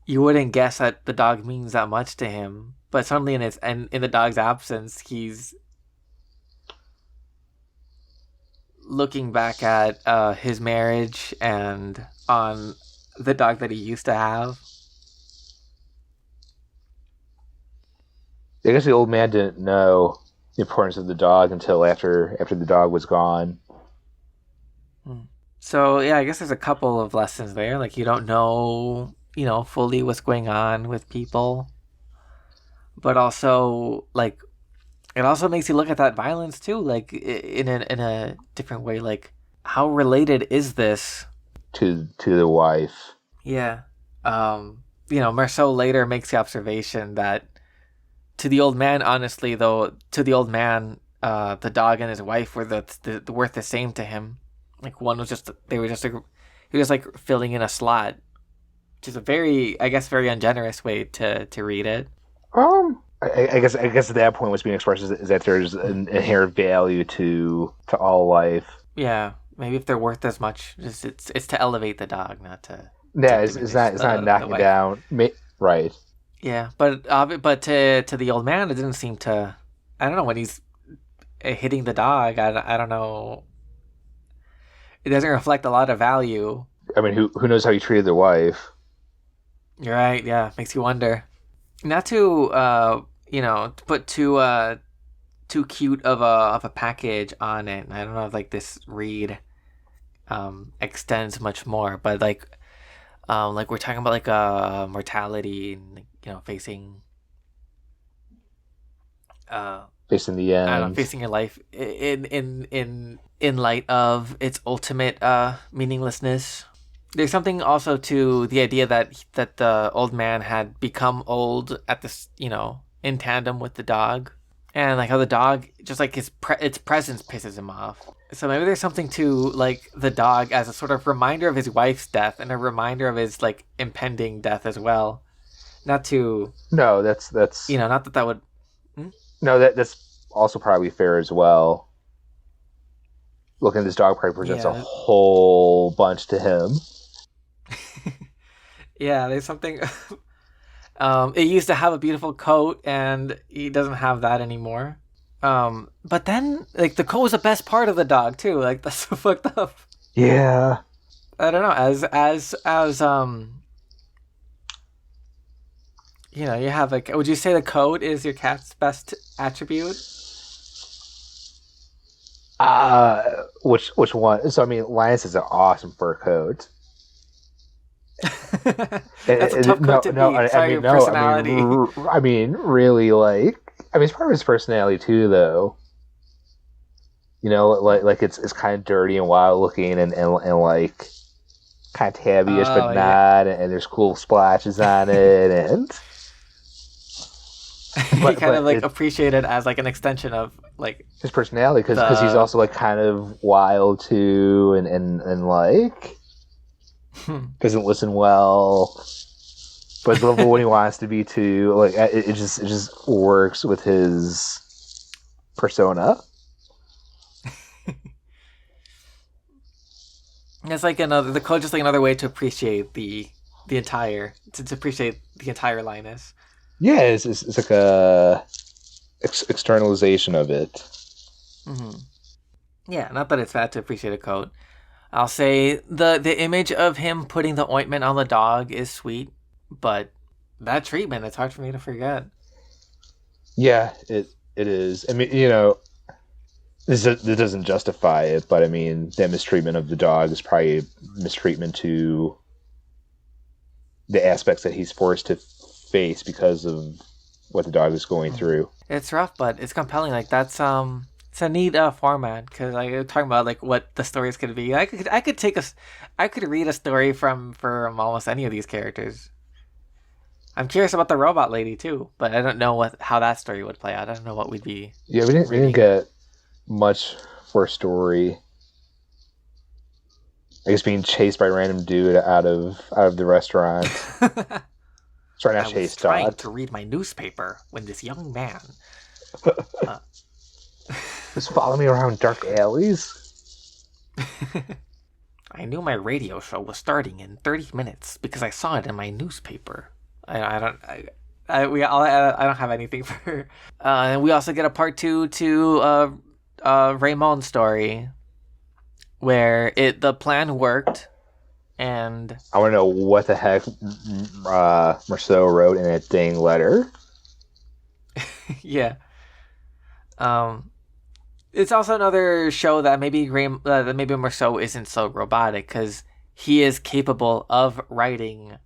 you wouldn't guess that the dog means that much to him, but suddenly in the dog's absence, he's looking back at his marriage and on the dog that he used to have. I guess the old man didn't know the importance of the dog until after the dog was gone. So yeah, I guess there's a couple of lessons there. Like, you don't know, fully what's going on with people, but also like it also makes you look at that violence too, like in a different way. Like, how related is this to the wife? Yeah. Merceau later makes the observation that to the old man, honestly, though, the dog and his wife were the worth the same to him. Like, one was he was like filling in a slot, which is a very ungenerous way to read it. I guess at that point what's being expressed is that there's an inherent value to all life. Yeah, maybe if they're worth as much, it's to elevate the dog, not to. Yeah, it's not knocking down. Right. Yeah, but to the old man, it didn't seem to. I don't know, when he's hitting the dog. I don't know. It doesn't reflect a lot of value. I mean, who knows how he treated the wife? You're right. Yeah, makes you wonder. Not to put too cute of a package on it. I don't know if like this read extends much more, but like we're talking about like mortality and facing facing the end. I don't know, facing your life in light of its ultimate meaninglessness. There's something also to the idea that the old man had become old at this, in tandem with the dog, and like how the dog just like its presence pisses him off. So maybe there's something to like the dog as a sort of reminder of his wife's death and a reminder of his like impending death as well. Not to that's not that would. No, that's also probably fair as well. Looking at this dog probably presents a whole bunch to him. Yeah, there's something. It used to have a beautiful coat, and he doesn't have that anymore. But then, like, the coat was the best part of the dog too. Like, that's so fucked up. Yeah. I don't know. As you have like. Would you say the coat is your cat's best attribute? Which one? So I mean, Linus is an awesome fur coat. That's a tough coat to beat. Personality. I mean, really, like, it's part of his personality too, though. Like it's kind of dirty and wild looking, and like kind of tabbyish, but not. And there's cool splashes on it, and he kind of like appreciated as like an extension of like his personality, because he's also like kind of wild too, and like. Doesn't listen well, but it's what he wants to be too. Like it just works with his persona. It's like the code, just like another way to appreciate the entire to appreciate the entire Linus. Yeah, it's like a externalization of it. Mm-hmm. Yeah, not that it's bad to appreciate a code. I'll say the image of him putting the ointment on the dog is sweet, but that treatment, it's hard for me to forget. Yeah, it is. I mean, this doesn't justify it, but I mean, that mistreatment of the dog is probably mistreatment to the aspects that he's forced to face because of what the dog is going through. It's rough, but it's compelling. Like that's it's a neat format because like talking about like what the stories could be. I could read a story from almost any of these characters. I'm curious about the robot lady too, but I don't know how that story would play out. I don't know what we'd be. Yeah, we didn't get much for a story. I guess being chased by a random dude out of the restaurant. Sorry, not I chased. was trying to read my newspaper when this young man just follow me around dark alleys. I knew my radio show was starting in 30 minutes because I saw it in my newspaper. I don't have anything for. And we also get a part 2 to Raymond's story, where the plan worked, and I want to know what the heck Marceau wrote in that dang letter. yeah. It's also another show that maybe Marceau isn't so robotic because he is capable of writing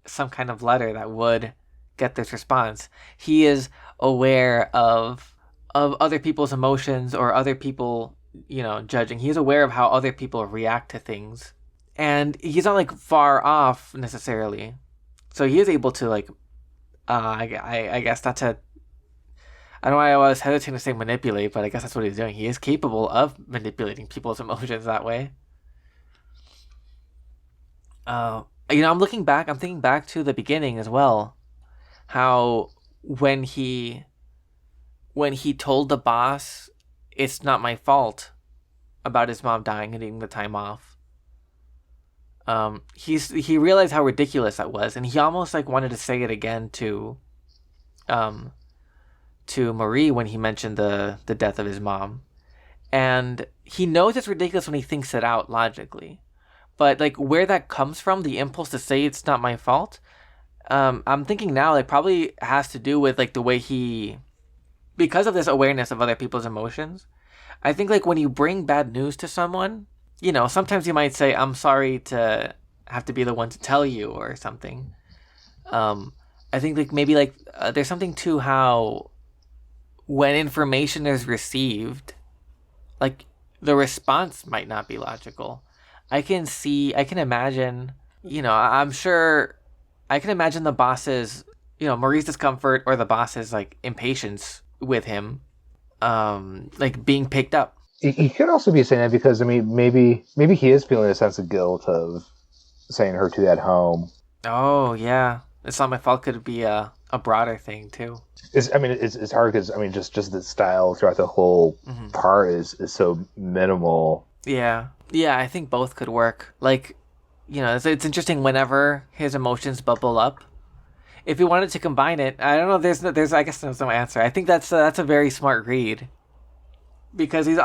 some kind of letter that would get this response. He is aware of other people's emotions or other people, judging. He's aware of how other people react to things, and he's not like far off necessarily. So he is able to like, I guess that's a. I don't know why I was hesitating to say manipulate, but I guess that's what he's doing. He is capable of manipulating people's emotions that way. I'm thinking back to the beginning as well. How when he told the boss it's not my fault about his mom dying and needing the time off, he realized how ridiculous that was, and he almost like wanted to say it again to Marie when he mentioned the death of his mom. And he knows it's ridiculous when he thinks it out logically. But like where that comes from, the impulse to say it's not my fault, I'm thinking now like probably has to do with like the way because of this awareness of other people's emotions. I think like when you bring bad news to someone, sometimes you might say, I'm sorry to have to be the one to tell you or something. I think like maybe like there's something to how when information is received, like the response might not be logical. I can imagine, I'm sure I can imagine the boss's, Marie's discomfort or the boss's like impatience with him, like being picked up. He could also be saying that because, I mean, maybe he is feeling a sense of guilt of sending her to that home. Oh, yeah. It's not my fault could be a broader thing, too. It's hard because, I mean, just the style throughout the whole part is so minimal. Yeah. Yeah, I think both could work. Like, it's interesting whenever his emotions bubble up. If we wanted to combine it, I don't know, there's I guess there's no answer. I think that's a very smart read. Because he's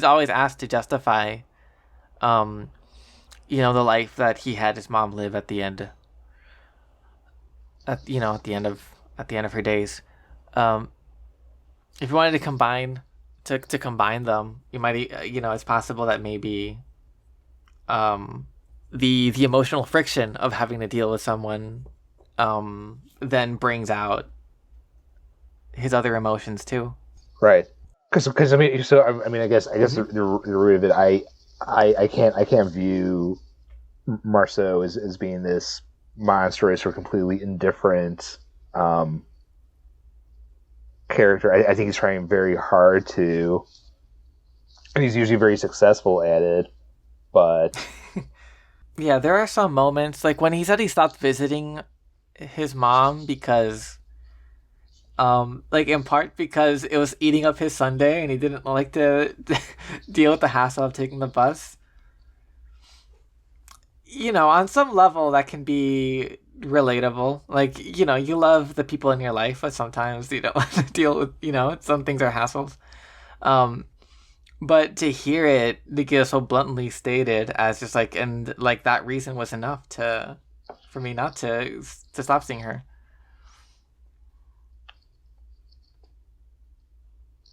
always asked to justify, the life that he had his mom live at the end. At the end of her days. If you wanted to combine them, you might, it's possible that maybe, the emotional friction of having to deal with someone, then brings out his other emotions too. Right. Because I mean, I guess the root of it, I can't view Marceau as being this monstrous or completely indifferent character. I think he's trying very hard to, and he's usually very successful at it. But yeah, there are some moments like when he said he stopped visiting his mom because. Like in part because it was eating up his Sunday and he didn't like to deal with the hassle of taking the bus. On some level that can be relatable. Like, you love the people in your life, but sometimes you don't want to deal with, some things are hassles. But to hear it, to get so bluntly stated as just like, and like that reason was enough for me not to stop seeing her.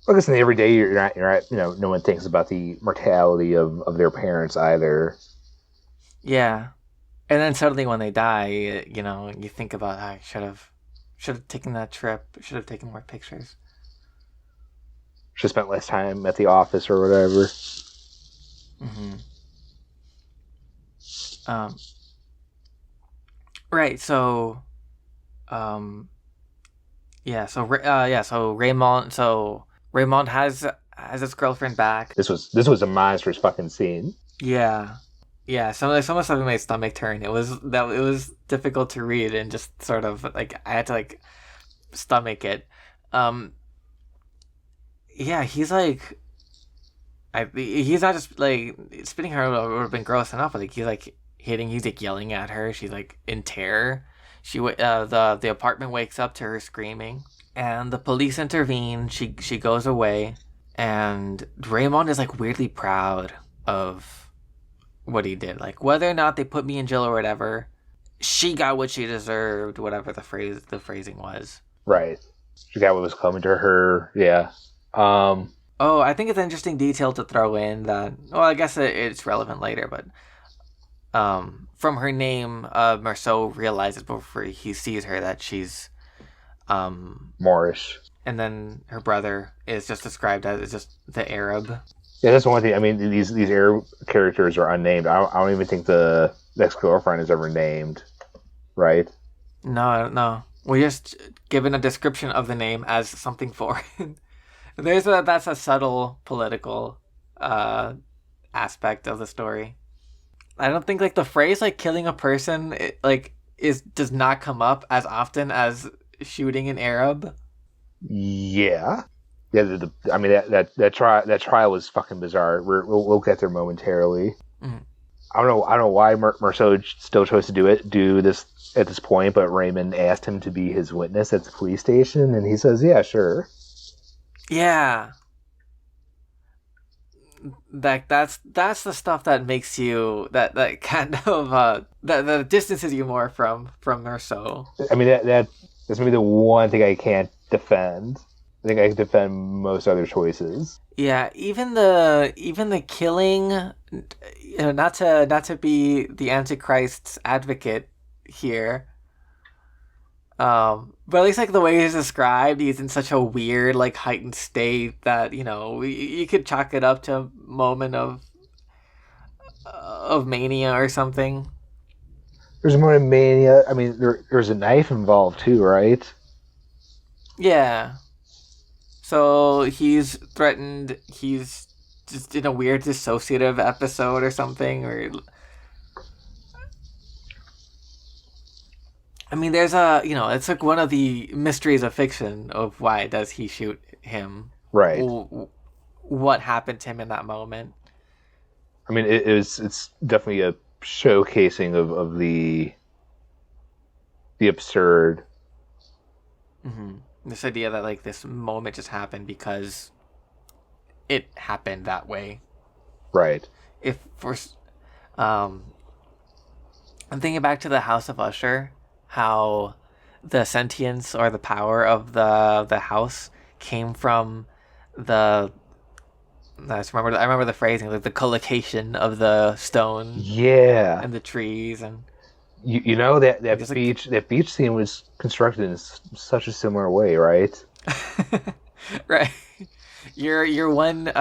I guess in the everyday you're not no one thinks about the mortality of their parents either. Yeah, and then suddenly when they die, you think about, I should have taken that trip, should have taken more pictures. Should have spent less time at the office or whatever. Mm-hmm. Um, right. So, um, so Raymond has his girlfriend back. This was a monstrous fucking scene. Yeah, yeah. Some of the stuff made my stomach turn. It was difficult to read and just sort of like I had to like stomach it. Um, yeah, he's like, he's not just like spitting her would have been gross enough, but like he's like yelling at her. She's like in terror. The apartment wakes up to her screaming, and the police intervene. She goes away, and Raymond is like weirdly proud of what he did. Like whether or not they put me in jail or whatever, she got what she deserved. Whatever the phrasing was. Right. She got what was coming to her. Yeah. Oh, I think it's an interesting detail to throw in that. Well, I guess it's relevant later, but from her name, Marceau realizes before he sees her that she's Moorish. And then her brother is just described as just the Arab. Yeah, that's one thing. I mean, these Arab characters are unnamed. I don't even think the ex-girlfriend is ever named, right? No. We're just given a description of the name as something foreign. That's a subtle political aspect of the story. I don't think like the phrase like killing a person does not come up as often as shooting an Arab. Yeah. I mean that trial was fucking bizarre. We'll get there momentarily. Mm. I don't know why Marceau still chose to do this at this point, but Raymond asked him to be his witness at the police station, and he says, "Yeah, sure." Yeah. That's the stuff that makes you that kind of that distances you more from Marceau. I mean that's maybe the one thing I can't defend. I think I can defend most other choices. Yeah, even the killing, not to be the Antichrist's advocate here. But at least like the way he's described, he's in such a weird, like heightened state that you could chalk it up to a moment of mania or something. There's a moment of mania. I mean, there's a knife involved too, right? Yeah. So he's threatened. He's just in a weird dissociative episode or something, or. I mean, there's it's like one of the mysteries of fiction of why does he shoot him? Right. What happened to him in that moment? I mean, it's definitely a showcasing of the absurd. Mm-hmm. This idea that like this moment just happened because it happened that way. Right. If for, I'm thinking back to the House of Usher. How the sentience or the power of the house came from I remember the phrasing, like the collocation of the stone, and the trees, and that beach scene was constructed in such a similar way, right? Right. You're one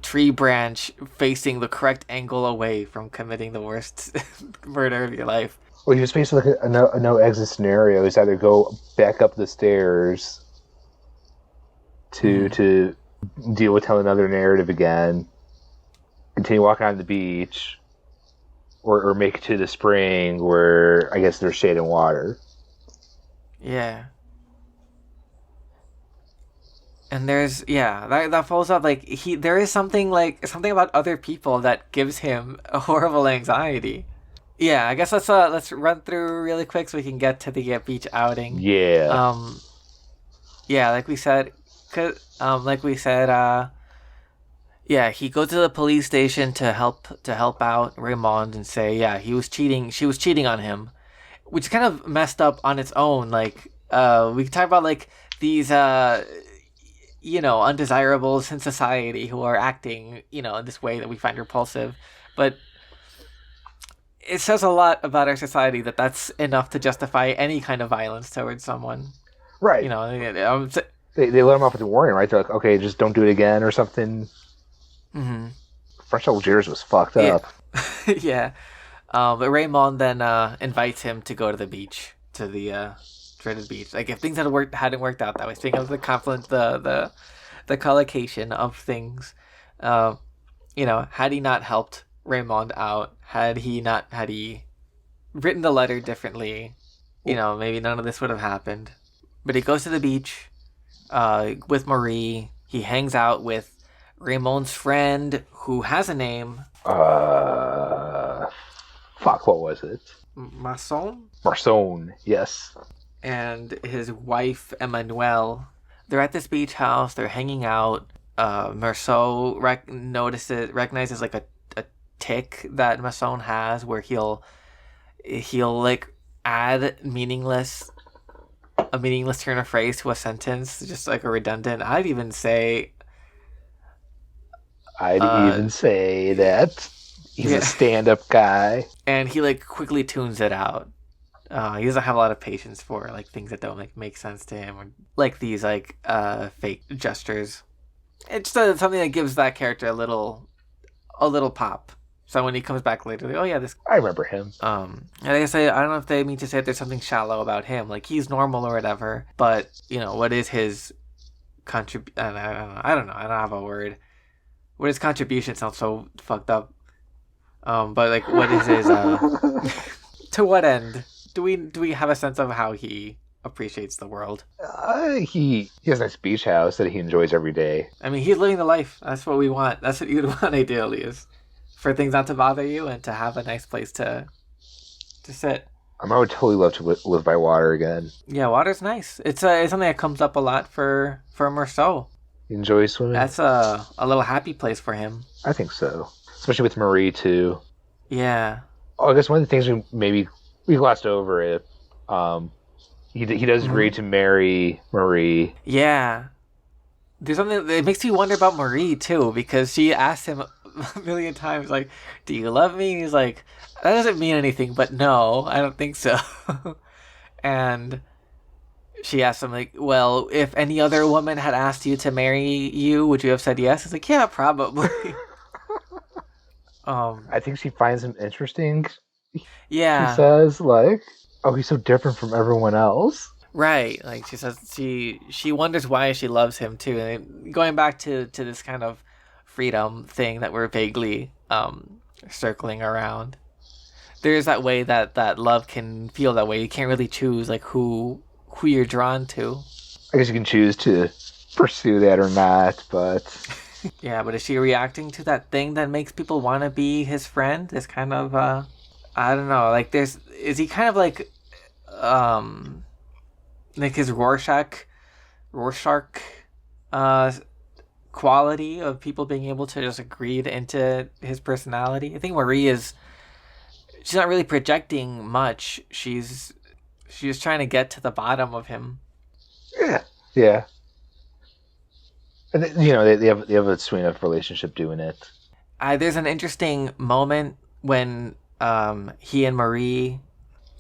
tree branch facing the correct angle away from committing the worst murder of your life. Well, he was facing like a no exit scenario. He's either go back up the stairs to deal with telling another narrative again, continue walking on the beach, or make it to the spring where I guess there's shade and water. Yeah. And there's that follows up like there is something about other people that gives him a horrible anxiety. Yeah, I guess let's run through really quick so we can get to the beach outing. Yeah. Yeah, like we said, Cause like we said, yeah, he goes to the police station to help out Raymond and say, yeah, he was cheating. She was cheating on him, which is kind of messed up on its own. Like, we can talk about like these, undesirables in society who are acting, in this way that we find repulsive, but it says a lot about our society that that's enough to justify any kind of violence towards someone. Right. You know, They let him off with a warning, right? They're like, okay, just don't do it again or something. mm-hmm. French Algiers was fucked up. Yeah. But Raymond then invites him to go to the beach, to the dreaded beach. Like if things hadn't worked out that way. Speaking of the conflict, the collocation of things, had he not helped Raymond out, had he written the letter differently, maybe none of this would have happened. But he goes to the beach with Marie. He hangs out with Raymond's friend, who has a name. Fuck, what was it? Marson, yes. And his wife, Emmanuelle. They're at this beach house. They're hanging out. Marceau recognizes like a tick that Masson has, where he'll like add a meaningless turn of phrase to a sentence, just like a redundant. I'd even say that he's a stand-up guy, and he like quickly tunes it out. He doesn't have a lot of patience for like things that don't make sense to him, or like these like fake gestures. It's something that gives that character a little pop. So when he comes back later, like, oh yeah, this. I remember him. And I guess I don't know if they mean to say that there's something shallow about him, like he's normal or whatever. But what is his contribution? I don't know. I don't have a word. What his contribution sounds so fucked up. But like, what is his? To what end? Do we have a sense of how he appreciates the world? He has a nice beach house that he enjoys every day. I mean, he's living the life. That's what we want. That's what you'd want ideally, is for things not to bother you and to have a nice place to sit. I would totally love to live by water again. Yeah, water's nice. It's something that comes up a lot for Marceau. He enjoys swimming. That's a little happy place for him. I think so, especially with Marie too. Yeah. Oh, I guess one of the things we glossed over it. He does agree to marry Marie. Yeah. There's something that makes me wonder about Marie too, because she asked him a million times, like, do you love me? And he's like, that doesn't mean anything, but no, I don't think so. And she asked him, like, well, if any other woman had asked you to marry you, would you have said yes? He's like, yeah, probably. I think she finds him interesting. Yeah. She says, like, oh, he's so different from everyone else. Right. Like, she says she wonders why she loves him, too. And going back to this kind of freedom thing that we're vaguely circling around. There's that way that love can feel that way. You can't really choose, like, who you're drawn to. I guess you can choose to pursue that or not, but... Yeah, but is she reacting to that thing that makes people want to be his friend? It's kind of, I don't know, like, is he kind of like his Rorschach, quality of people being able to just agree into his personality? I think Marie she's not really projecting much. She's trying to get to the bottom of him. Yeah. And they have a sweet enough relationship doing it. There's an interesting moment when he and Marie,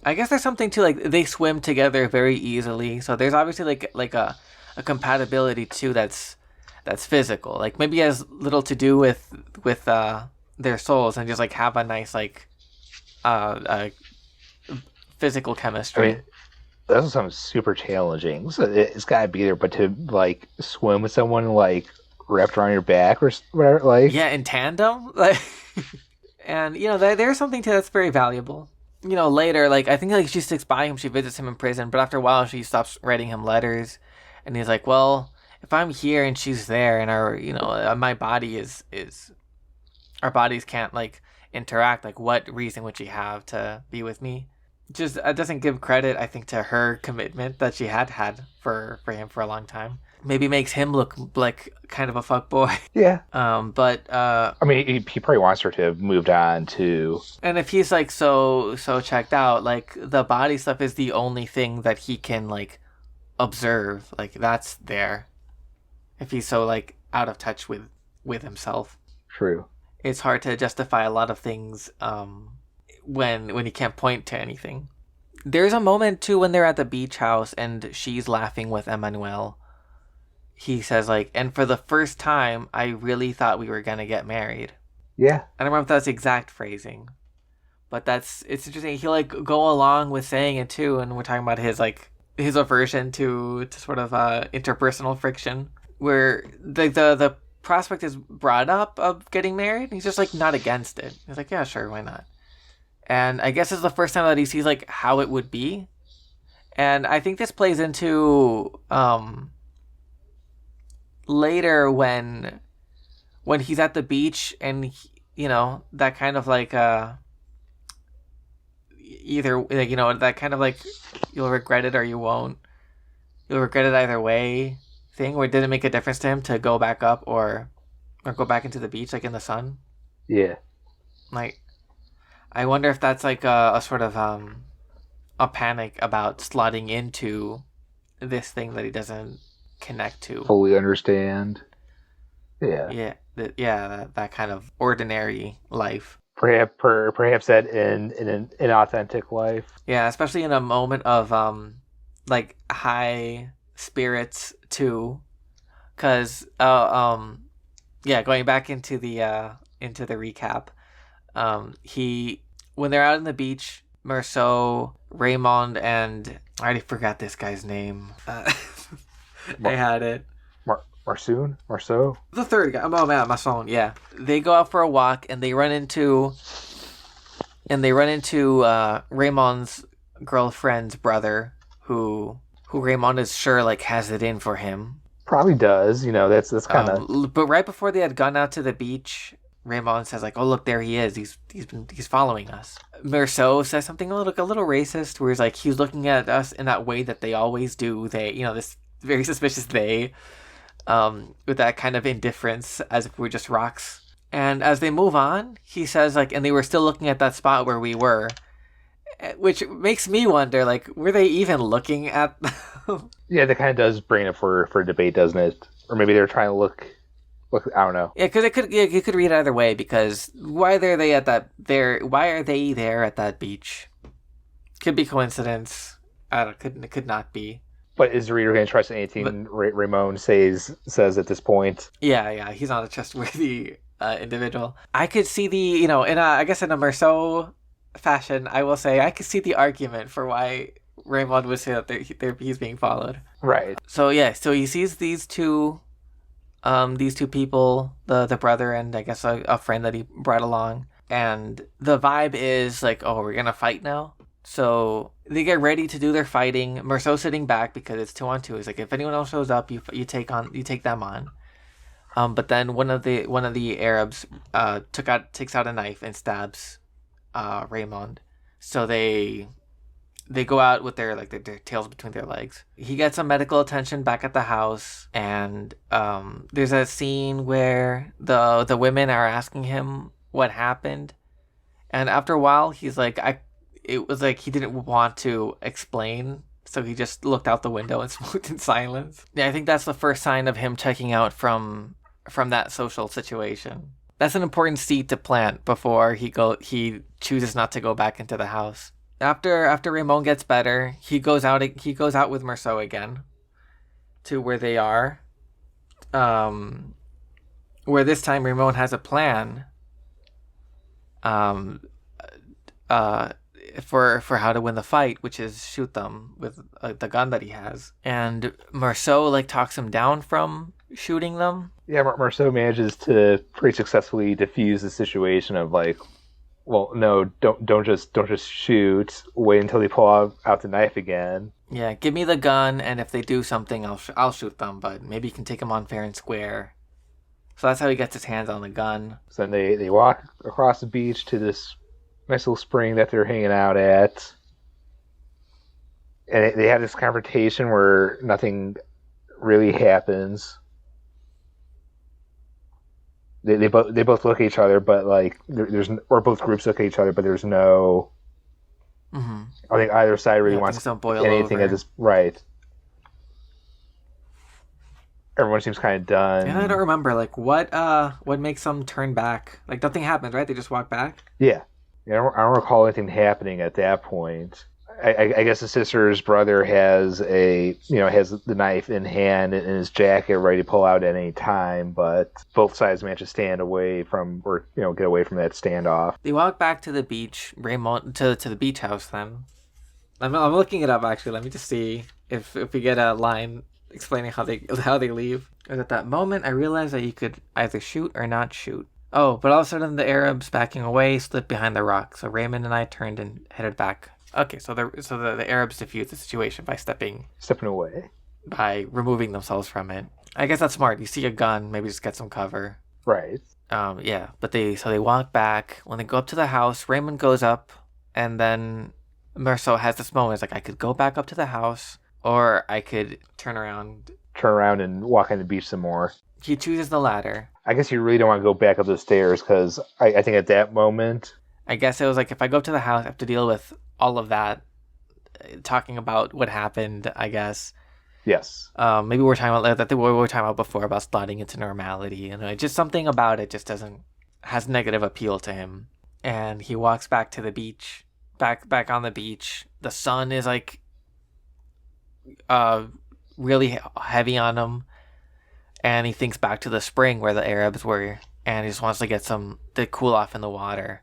I guess there's something to, like, they swim together very easily. So there's obviously like a compatibility too that's physical. Like, maybe it has little to do with their souls, and just like have a nice like physical chemistry. I mean, that sounds super challenging. So it's gotta be there, but to like swim with someone like wrapped around your back or whatever, like, yeah, in tandem, like. And there's something to that's very valuable. Later, like, I think like she sticks by him, she visits him in prison, but after a while she stops writing him letters, and he's like, well, if I'm here and she's there, and my body is our bodies can't like interact, like, what reason would she have to be with me? Just, it doesn't give credit, I think, to her commitment that she had for him for a long time. maybe makes him look like kind of a fuckboy. Yeah. But I mean, he probably wants her to have moved on to. and if he's like so checked out, like the body stuff is the only thing that he can like observe. Like that's there. If he's so like out of touch with himself, True. it's hard to justify a lot of things when he can't point to anything. There's a moment too when they're at the beach house and she's laughing with Emmanuel. He says like, and for the first time, I really thought we were gonna get married. Yeah. I don't remember if that's the exact phrasing, but it's interesting. He'll like go along with saying it too, and we're talking about his aversion to sort of interpersonal friction, where the prospect is brought up of getting married. He's just like not against it. He's like, yeah, sure, why not? And I guess it's the first time that he sees like how it would be, and I think this plays into later when he's at the beach and that kind of like either like that kind of like you'll regret it or you won't, you'll regret it either way thing, where it didn't make a difference to him to go back up or go back into the beach like in the sun. Yeah. Like I wonder if that's like a sort of a panic about slotting into this thing that he doesn't connect to, fully understand. Yeah. That kind of ordinary life. Perhaps that in an authentic life. Yeah, especially in a moment of like high spirits too, because going back into the recap, when they're out on the beach, Marceau, Raymond, and I already forgot this guy's name. I had it. Marceau? The third guy. Oh man, my phone. Yeah. They go out for a walk and they run into Raymond's girlfriend's brother, who Raymond is sure like has it in for him. Probably does. That's kind of. But right before they had gone out to the beach, Raymond says like, "Oh look, there he is. He's following us." Marceau says something a little racist, where he's like, he's looking at us in that way that they always do. They, this very suspicious they, with that kind of indifference as if we're just rocks. And as they move on, he says like, and they were still looking at that spot where we were, which makes me wonder, like, were they even looking at? Yeah, that kind of does bring it for debate, doesn't it? Or maybe they're trying to look. I don't know. Yeah, because you could read it either way. Because why are they at that beach? Could be coincidence. I don't. It could not be. But is the reader going to trust anything Ramon says at this point? Yeah, he's not a trustworthy individual. I could see I guess in a Marceau fashion, I will say I could see the argument for why Raymond would say that he's being followed. Right. So he sees these two people, the brother and I guess a friend that he brought along, and the vibe is like, oh, we're gonna fight now. So they get ready to do their fighting. Marceau's sitting back because it's 2-on-2. He's like, if anyone else shows up, you take them on. But then one of the Arabs takes out a knife and stabs Raymond. So they go out with their tails between their legs. He gets some medical attention back at the house, and there's a scene where the women are asking him what happened, and after a while he's like, it was like he didn't want to explain, so he just looked out the window and smoked in silence. Yeah, I think that's the first sign of him checking out from that social situation. That's an important seed to plant before he chooses not to go back into the house. After Raymond gets better, he goes out with Marceau again to where they are. Where this time Raymond has a plan. For how to win the fight, which is shoot them with the gun that he has. And Marceau talks him down from shooting them. Yeah, Marceau manages to pretty successfully diffuse the situation of well, no, don't just shoot. Wait until they pull out the knife again. Yeah, give me the gun, and if they do something, I'll shoot them. But maybe you can take them on fair and square. So that's how he gets his hands on the gun. So then they walk across the beach to this nice little spring that they're hanging out at, and they have this confrontation where nothing really happens. They both look at each other, but like there's or both groups look at each other, but there's no. Mm-hmm. I think either side really Yeah, wants things don't boil anything at over. this right. Everyone seems kind of And I don't done. remember what makes them turn back. Like nothing happens, right? They just walk back. Yeah, I don't recall anything happening at that point. I guess the sister's brother has has the knife in hand in his jacket, ready to pull out at any time. But both sides manage to stand away from, or get away from that standoff. They walk back to the beach, Raymond to the beach house. Then I'm looking it up actually. Let me just see if we get a line explaining how they leave. Because at that moment, I realized that you could either shoot or not shoot. Oh, but all of a sudden the Arabs backing away slipped behind the rock. So Raymond and I turned and headed back. Okay, so the Arabs defuse the situation by Stepping away. by removing themselves from it. I guess that's smart. You see a gun, maybe just get some cover. Right. Yeah, but they walk back. When they go up to the house, Raymond goes up, and then Merceau has this moment. It's like, I could go back up to the house, or I could turn around. Turn around and walk on the beach some more. He chooses the latter. I guess you really don't want to go back up the stairs because I think at that moment. I guess it was like, if I go up to the house, I have to deal with all of that, talking about what happened, I guess. Yes. Maybe we're talking about that we were talking about before about sliding into normality, and just something about it just has negative appeal to him. And he walks back to the beach, back on the beach. The sun is like, really heavy on him, and he thinks back to the spring where the Arabs were, and he just wants to get to cool off in the water.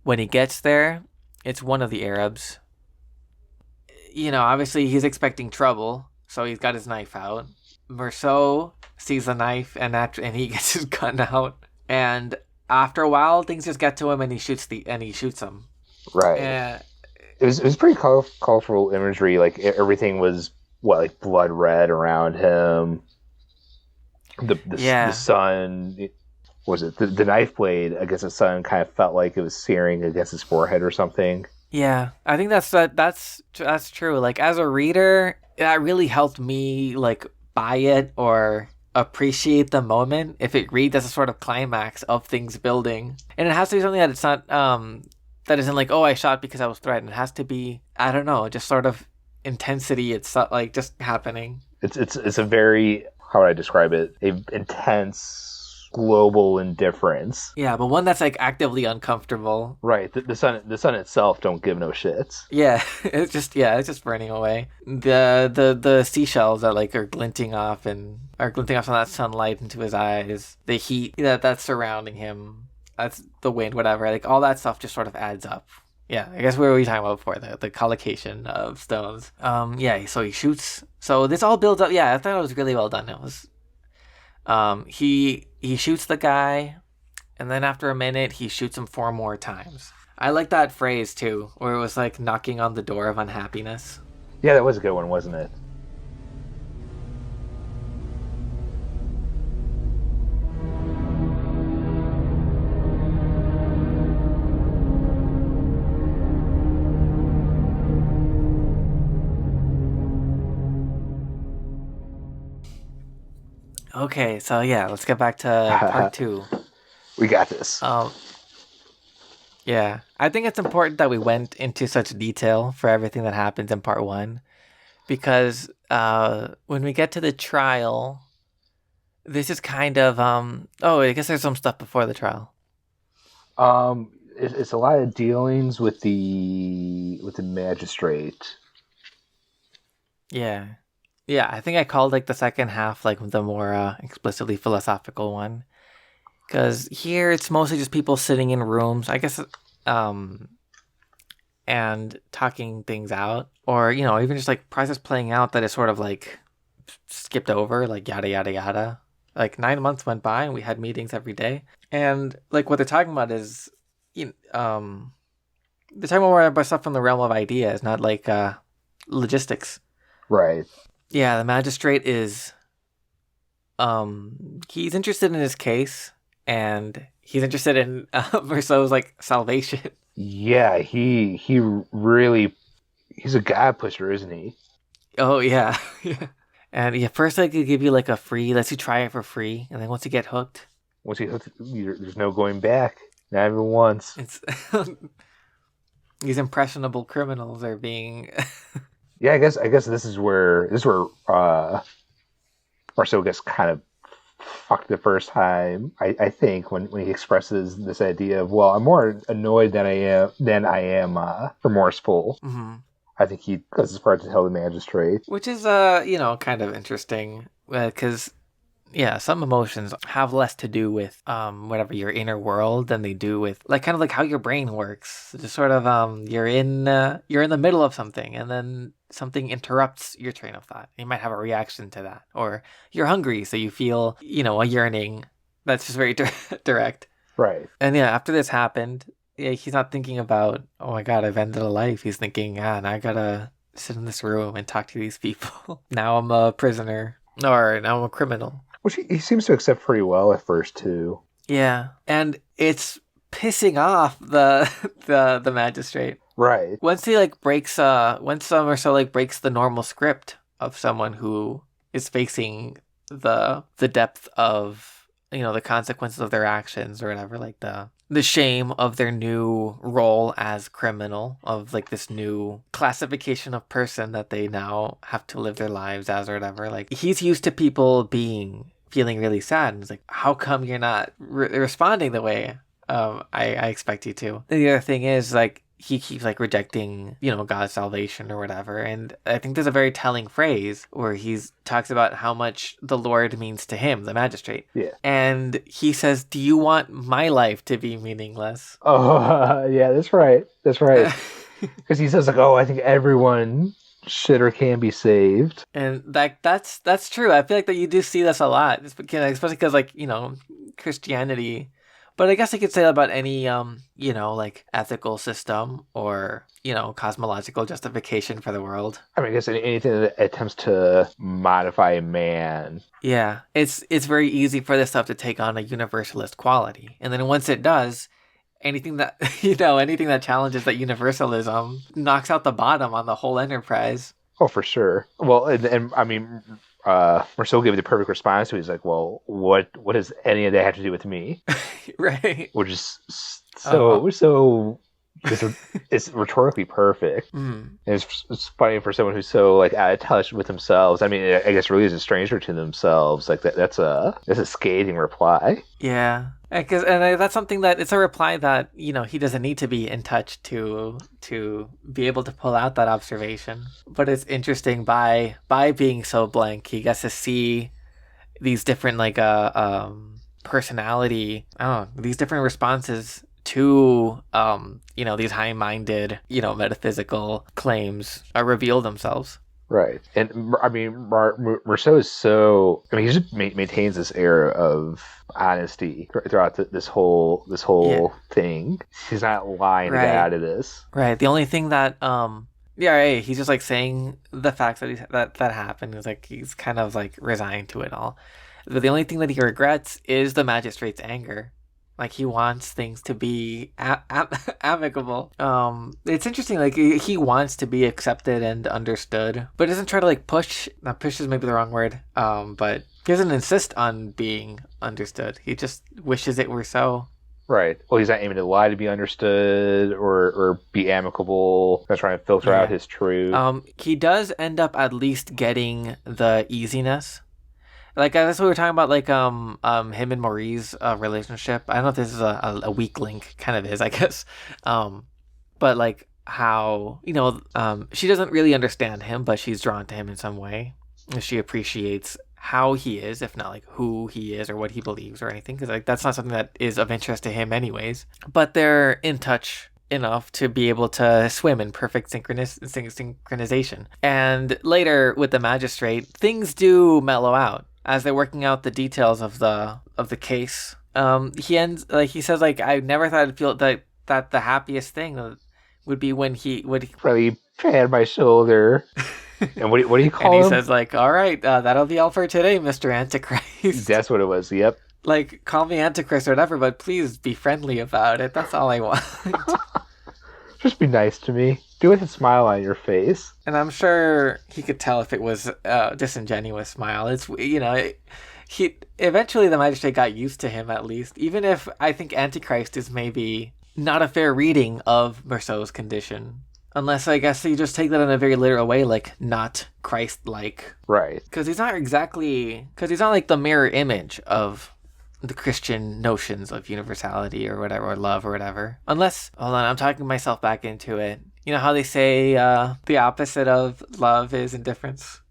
When he gets there, it's one of the Arabs. Obviously he's expecting trouble. So he's got his knife out. Merceau sees the knife and he gets his gun out. And after a while, things just get to him, and he shoots him. Right. It was pretty colorful imagery. Like everything was like blood red around him. The sun. Was it the knife blade against the sun? Kind of felt like it was searing against his forehead or something. Yeah, I think that's true. Like, as a reader, that really helped me like buy it or appreciate the moment if it reads as a sort of climax of things building. And it has to be something that it's not that isn't like, oh, I shot because I was threatened. It has to be, I don't know, just sort of intensity. It's like just happening. It's a very, how would I describe it? A intense global indifference. Yeah, but one that's like actively uncomfortable. Right. The sun itself don't give no shits. Yeah, it's just burning away. The seashells that like are glinting off from that sunlight into his eyes. The heat that's surrounding him. That's the wind, whatever. Like all that stuff just sort of adds up. Yeah, I guess what were we talking about before? The collocation of stones. Yeah, so he shoots. So this all builds up. Yeah, I thought it was really well done. It was he shoots the guy, and then after a minute he shoots him 4 more times. I like that phrase too, where it was like knocking on the door of unhappiness. Yeah, that was a good one, wasn't it? Okay, so yeah, let's get back to part 2. We got this. Yeah, I think it's important that we went into such detail for everything that happens in part 1, because when we get to the trial, this is kind of I guess there's some stuff before the trial. It's a lot of dealings with the magistrate. Yeah. Yeah, I think I called like the second half like the more explicitly philosophical one. Because here it's mostly just people sitting in rooms, I guess, and talking things out. Or, even just like process playing out that is sort of like skipped over, like yada, yada, yada. Like 9 months went by and we had meetings every day. And like what they're talking about is, they're talking about stuff from the realm of ideas, not like logistics. Right. Yeah, the magistrate is, he's interested in his case, and he's interested in Merceau's like salvation. Yeah, he really, he's a god pusher, isn't he? Oh yeah, yeah. And yeah, first like they give you like a free, lets you try it for free, and then once you get hooked, Once you hook, there's no going back. Not even once. it's these impressionable criminals are being. Yeah, I guess this is where Marcel gets kind of fucked the first time. I think when he expresses this idea of, well, I'm more annoyed than I am remorseful. Mhm. I think he goes as far as to tell the magistrate. Which is kind of interesting because yeah, some emotions have less to do with whatever your inner world than they do with like kind of like how your brain works. Just sort of you're in the middle of something and then something interrupts your train of thought. You might have a reaction to that, or you're hungry, so you feel a yearning that's just very direct. Right. And yeah, after this happened, yeah, he's not thinking about, oh my god, I've ended a life. He's thinking, now I gotta sit in this room and talk to these people. Now I'm a prisoner, or now I'm a criminal. Which he seems to accept pretty well at first too. Yeah, and it's pissing off the magistrate. Right. Once he breaks breaks the normal script of someone who is facing the depth of the consequences of their actions or whatever, like the shame of their new role as criminal, of like this new classification of person that they now have to live their lives as or whatever. Like he's used to people feeling really sad, and he's like, how come you're not responding the way I expect you to? And the other thing is like he keeps like rejecting God's salvation or whatever, and I think there's a very telling phrase where he talks about how much the Lord means to him, the magistrate. Yeah. And he says, do you want my life to be meaningless? Oh, yeah, that's right. Because he says like, oh, I think everyone should or can be saved. And that's true. I feel like that you do see this a lot, especially because like Christianity. But I guess I could say that about any, like ethical system or, cosmological justification for the world. I mean, I guess anything that attempts to modify man. Yeah, it's very easy for this stuff to take on a universalist quality. And then once it does, anything that, anything that challenges that universalism knocks out the bottom on the whole enterprise. Oh, for sure. Well, and I mean... Marcel gave the perfect response to it. He's like, well, what does any of that have to do with me? Right. Which is it's rhetorically perfect. Mm. It's funny for someone who's so like out of touch with themselves. I mean, I guess really is a stranger to themselves. Like that's a scathing reply. Yeah. That's something that it's a reply that he doesn't need to be in touch to be able to pull out that observation. But it's interesting by being so blank, he gets to see these different personality. These different responses to these high-minded metaphysical claims reveal themselves. Right. And I mean, Marceau is so... I mean, he just maintains this air of honesty throughout this whole thing. He's not lying to get out of this. Right. The only thing that... he's just like saying the facts that happened. It's like he's kind of like resigned to it all. But the only thing that he regrets is the magistrate's anger. Like he wants things to be amicable. It's interesting. Like he wants to be accepted and understood, but doesn't try to like push. Not push is maybe the wrong word. But he doesn't insist on being understood. He just wishes it were so. Right. Well, he's not aiming to lie to be understood or be amicable. Not trying to filter out his truth. He does end up at least getting the easiness. Like that's what we were talking about, like him and Maurie's relationship. I don't know if this is a weak link, kind of is, I guess. But like how she doesn't really understand him, but she's drawn to him in some way. She appreciates how he is, if not like who he is or what he believes or anything, because like that's not something that is of interest to him, anyways. But they're in touch enough to be able to swim in perfect synchronization. And later with the magistrate, things do mellow out. As they're working out the details of the case, he says like, I never thought I'd feel that the happiest thing would be when he would really pat my shoulder. And what do you call him? And he says like, all right, that'll be all for today, Mr. Antichrist. That's what it was. Yep. Like, call me Antichrist or whatever, but please be friendly about it. That's all I want. Just be nice to me. Do it with a smile on your face. And I'm sure he could tell if it was a disingenuous smile. It's, he eventually the magistrate got used to him, at least. Even if I think Antichrist is maybe not a fair reading of Merceau's condition. Unless, I guess, you just take that in a very literal way, like, not Christ-like. Right. Because he's not like the mirror image of the Christian notions of universality or whatever, or love or whatever. Unless, hold on, I'm talking myself back into it. You know how they say the opposite of love is indifference?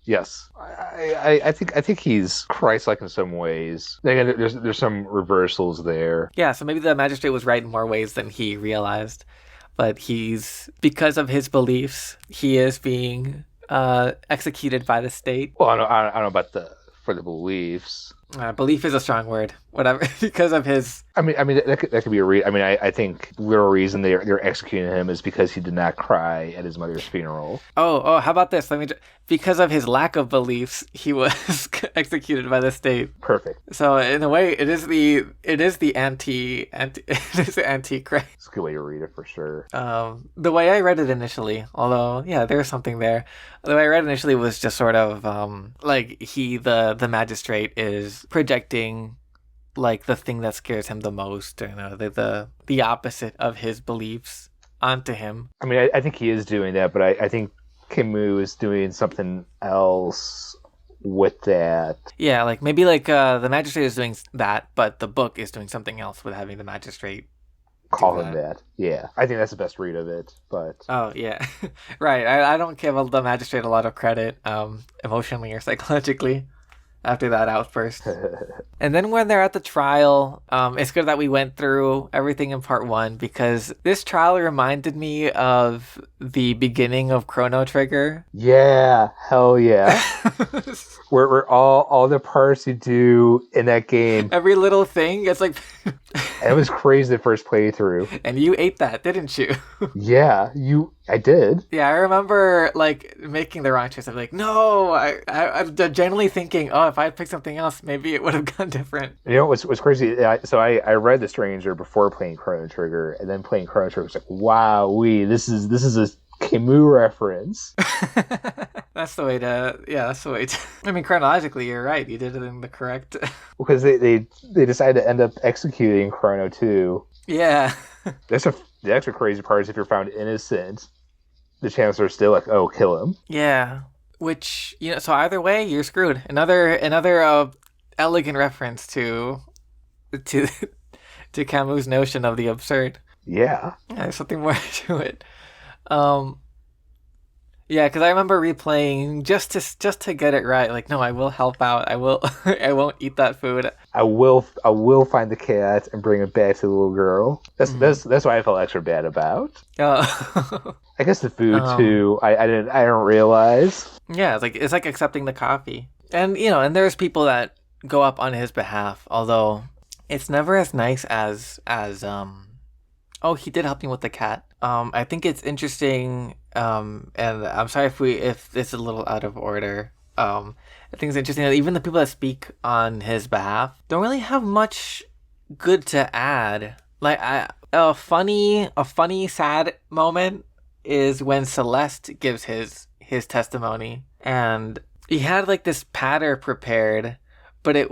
Yes, I think he's Christ-like in some ways. Again, there's some reversals there. Yeah, so maybe the magistrate was right in more ways than he realized, but because of his beliefs, he is being executed by the state. Well, I don't know about for the beliefs. Belief is a strong word. Whatever, because of his. I mean that could be a reason. I mean, I think the real reason they're executing him is because he did not cry at his mother's funeral. Oh, how about this? Because of his lack of beliefs, he was executed by the state. Perfect. So in a way, it is the antichrist. It's a good way to read it for sure. The way I read it initially, although yeah, there's something there. The way I read it initially was just sort of like the magistrate is projecting like the thing that scares him the most, or, the opposite of his beliefs onto him. I mean, I think he is doing that, but I think Camus is doing something else with that. Yeah, like maybe like the magistrate is doing that, but the book is doing something else with having the magistrate call him that. Yeah, I think that's the best read of it. But oh yeah, right. I don't give the magistrate a lot of credit, emotionally or psychologically, after that outburst. And then when they're at the trial, it's good that we went through everything in part 1, because this trial reminded me of the beginning of Chrono Trigger. Yeah, hell yeah. where all the parts you do in that game. Every little thing, it's like... It was crazy the first playthrough. And you ate that, didn't you? Yeah, I did. Yeah, I remember like making the wrong choice. I'm like, no, I'm generally thinking, oh, if I had picked something else, maybe it would have gone different. You know what's crazy? I read The Stranger before playing Chrono Trigger, and then playing Chrono Trigger was like, wow, this is a Camus reference. That's the way to. I mean, chronologically, you're right. You did it in the correct. Because they decided to end up executing Chrono 2. Yeah. The extra crazy part is if you're found innocent, the chances are still like, oh, kill him. Yeah. Which, so either way, you're screwed. Another elegant reference to Camus' notion of the absurd. Yeah. There's something more to it. Yeah, because I remember replaying just to get it right. Like, no, I will help out. I won't eat that food. I will find the cat and bring it back to the little girl. That's what I felt extra bad about. Oh. I guess the food too. I don't realize. Yeah, it's like accepting the coffee, and and there's people that go up on his behalf. Although it's never as nice as oh, he did help me with the cat. I think it's interesting. And I'm sorry if this is a little out of order. I think it's interesting that even the people that speak on his behalf don't really have much good to add. Like a funny sad moment is when Celeste gives his testimony, and he had like this patter prepared, but like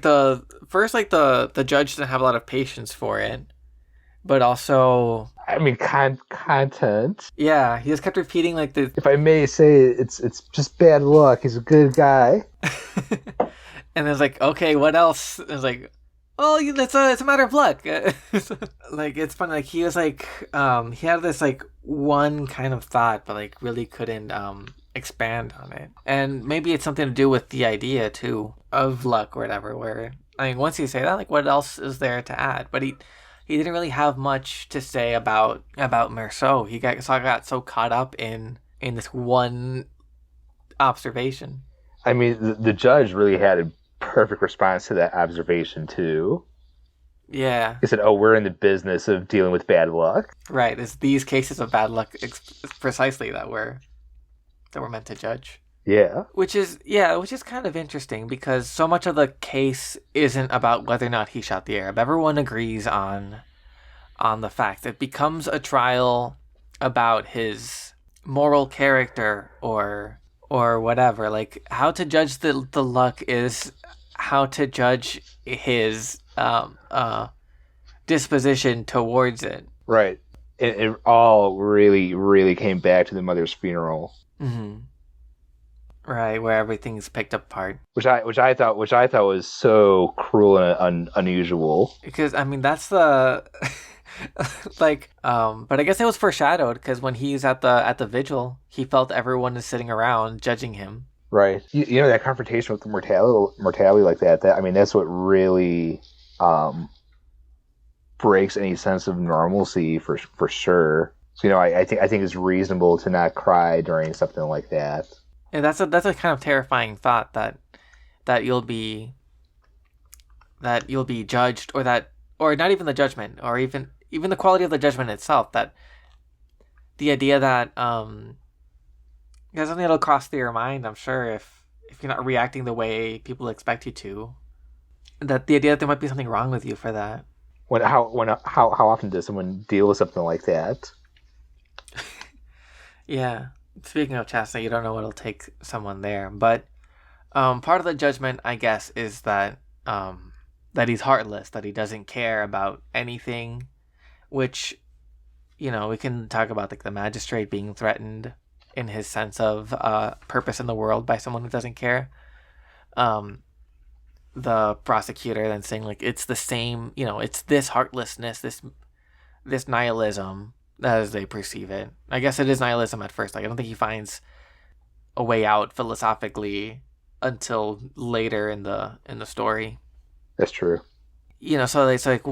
the judge didn't have a lot of patience for it. But also, I mean, content. Yeah, he just kept repeating like the. If I may say, it's just bad luck. He's a good guy. And it's like, okay, what else? It's like, oh, it's a matter of luck. Like, it's funny. Like, he was like, he had this like one kind of thought, but like really couldn't expand on it. And maybe it's something to do with the idea too of luck or whatever. Where I mean, once you say that, like, what else is there to add? But he didn't really have much to say about Merceau. He got so caught up in this one observation. I mean, the judge really had a perfect response to that observation too. Yeah. He said, "Oh, we're in the business of dealing with bad luck." Right. It's these cases of bad luck precisely that we're meant to judge. Yeah. Which is kind of interesting, because so much of the case isn't about whether or not he shot the Arab. Everyone agrees on on the facts. It becomes a trial about his moral character or whatever. Like how to judge the luck is how to judge his disposition towards it. Right. It all really, really came back to the mother's funeral. Mm-hmm. Right, where everything's picked apart. Which I thought was so cruel and unusual. Because I mean that's the but I guess it was foreshadowed because when he's at the vigil, he felt everyone is sitting around judging him. Right. You know, that confrontation with the mortality like that, I mean, that's what really breaks any sense of normalcy for sure. So, you know, I think it's reasonable to not cry during something like that. And that's a kind of terrifying thought that you'll be judged, or not even the judgment, or even the quality of the judgment itself, that the idea that there's something that'll cross through your mind, I'm sure, if you're not reacting the way people expect you to, that the idea that there might be something wrong with you for that. How often does someone deal with something like that? Yeah. Speaking of chastity, you don't know what'll take someone there, but part of the judgment, I guess, is that that he's heartless, that he doesn't care about anything, which, you know, we can talk about like the magistrate being threatened in his sense of purpose in the world by someone who doesn't care. The prosecutor then saying like it's the same, you know, it's this heartlessness, this nihilism as they perceive it. I guess it is nihilism at first. Like I don't think he finds a way out philosophically until later in the story. That's true. You know, so it's like,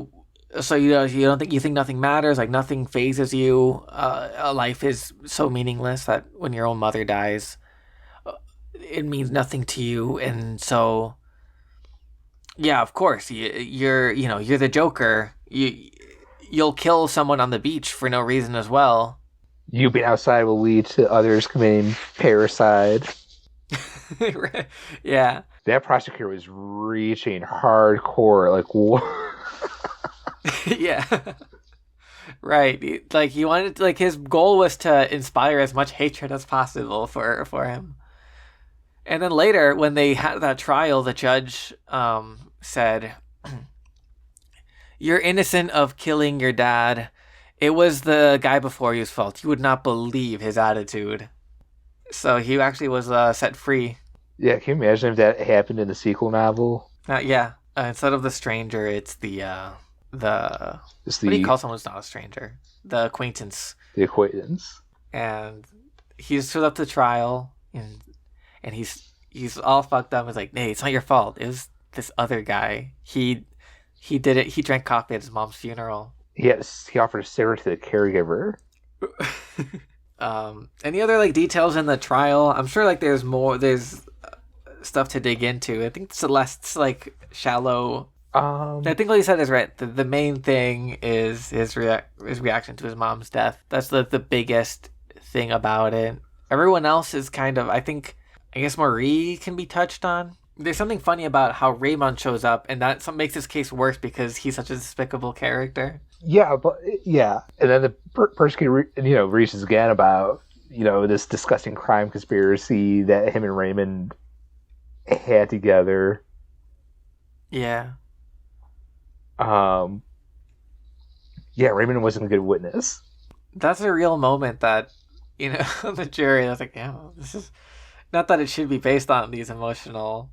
so you know, you think nothing matters, like nothing phases you. Life is so meaningless that when your own mother dies, it means nothing to you, and so yeah, of course, you're the Joker. You'll kill someone on the beach for no reason as well. You being outside will lead to others committing parricide. Yeah. That prosecutor was reaching hardcore, like what? Yeah. Right. Like he wanted to, like his goal was to inspire as much hatred as possible for him. And then later when they had that trial, the judge said, "You're innocent of killing your dad. It was the guy before you's fault. You would not believe his attitude." So he actually was set free. Yeah, can you imagine if that happened in the sequel novel? Yeah. Instead of the stranger, it's the what do you call someone who's not a stranger? The acquaintance. The acquaintance. And he showed up to trial, and he's all fucked up. He's like, "Hey, it's not your fault. It was this other guy. He did it. He drank coffee at his mom's funeral." Yes, he offered a cigarette to the caregiver. Any other like details in the trial? I'm sure like there's stuff to dig into. I think Celeste's like shallow. I think what you said is right. The main thing is his reaction to his mom's death. That's the biggest thing about it. Everyone else is kind of, I guess Marie can be touched on. There's something funny about how Raymond shows up, and that makes his case worse because he's such a despicable character. Yeah, and then the persecutor, reaches again about this disgusting crime conspiracy that him and Raymond had together. Yeah. Raymond wasn't a good witness. That's a real moment that the jury. I was like, yeah, this is not that it should be based on these emotional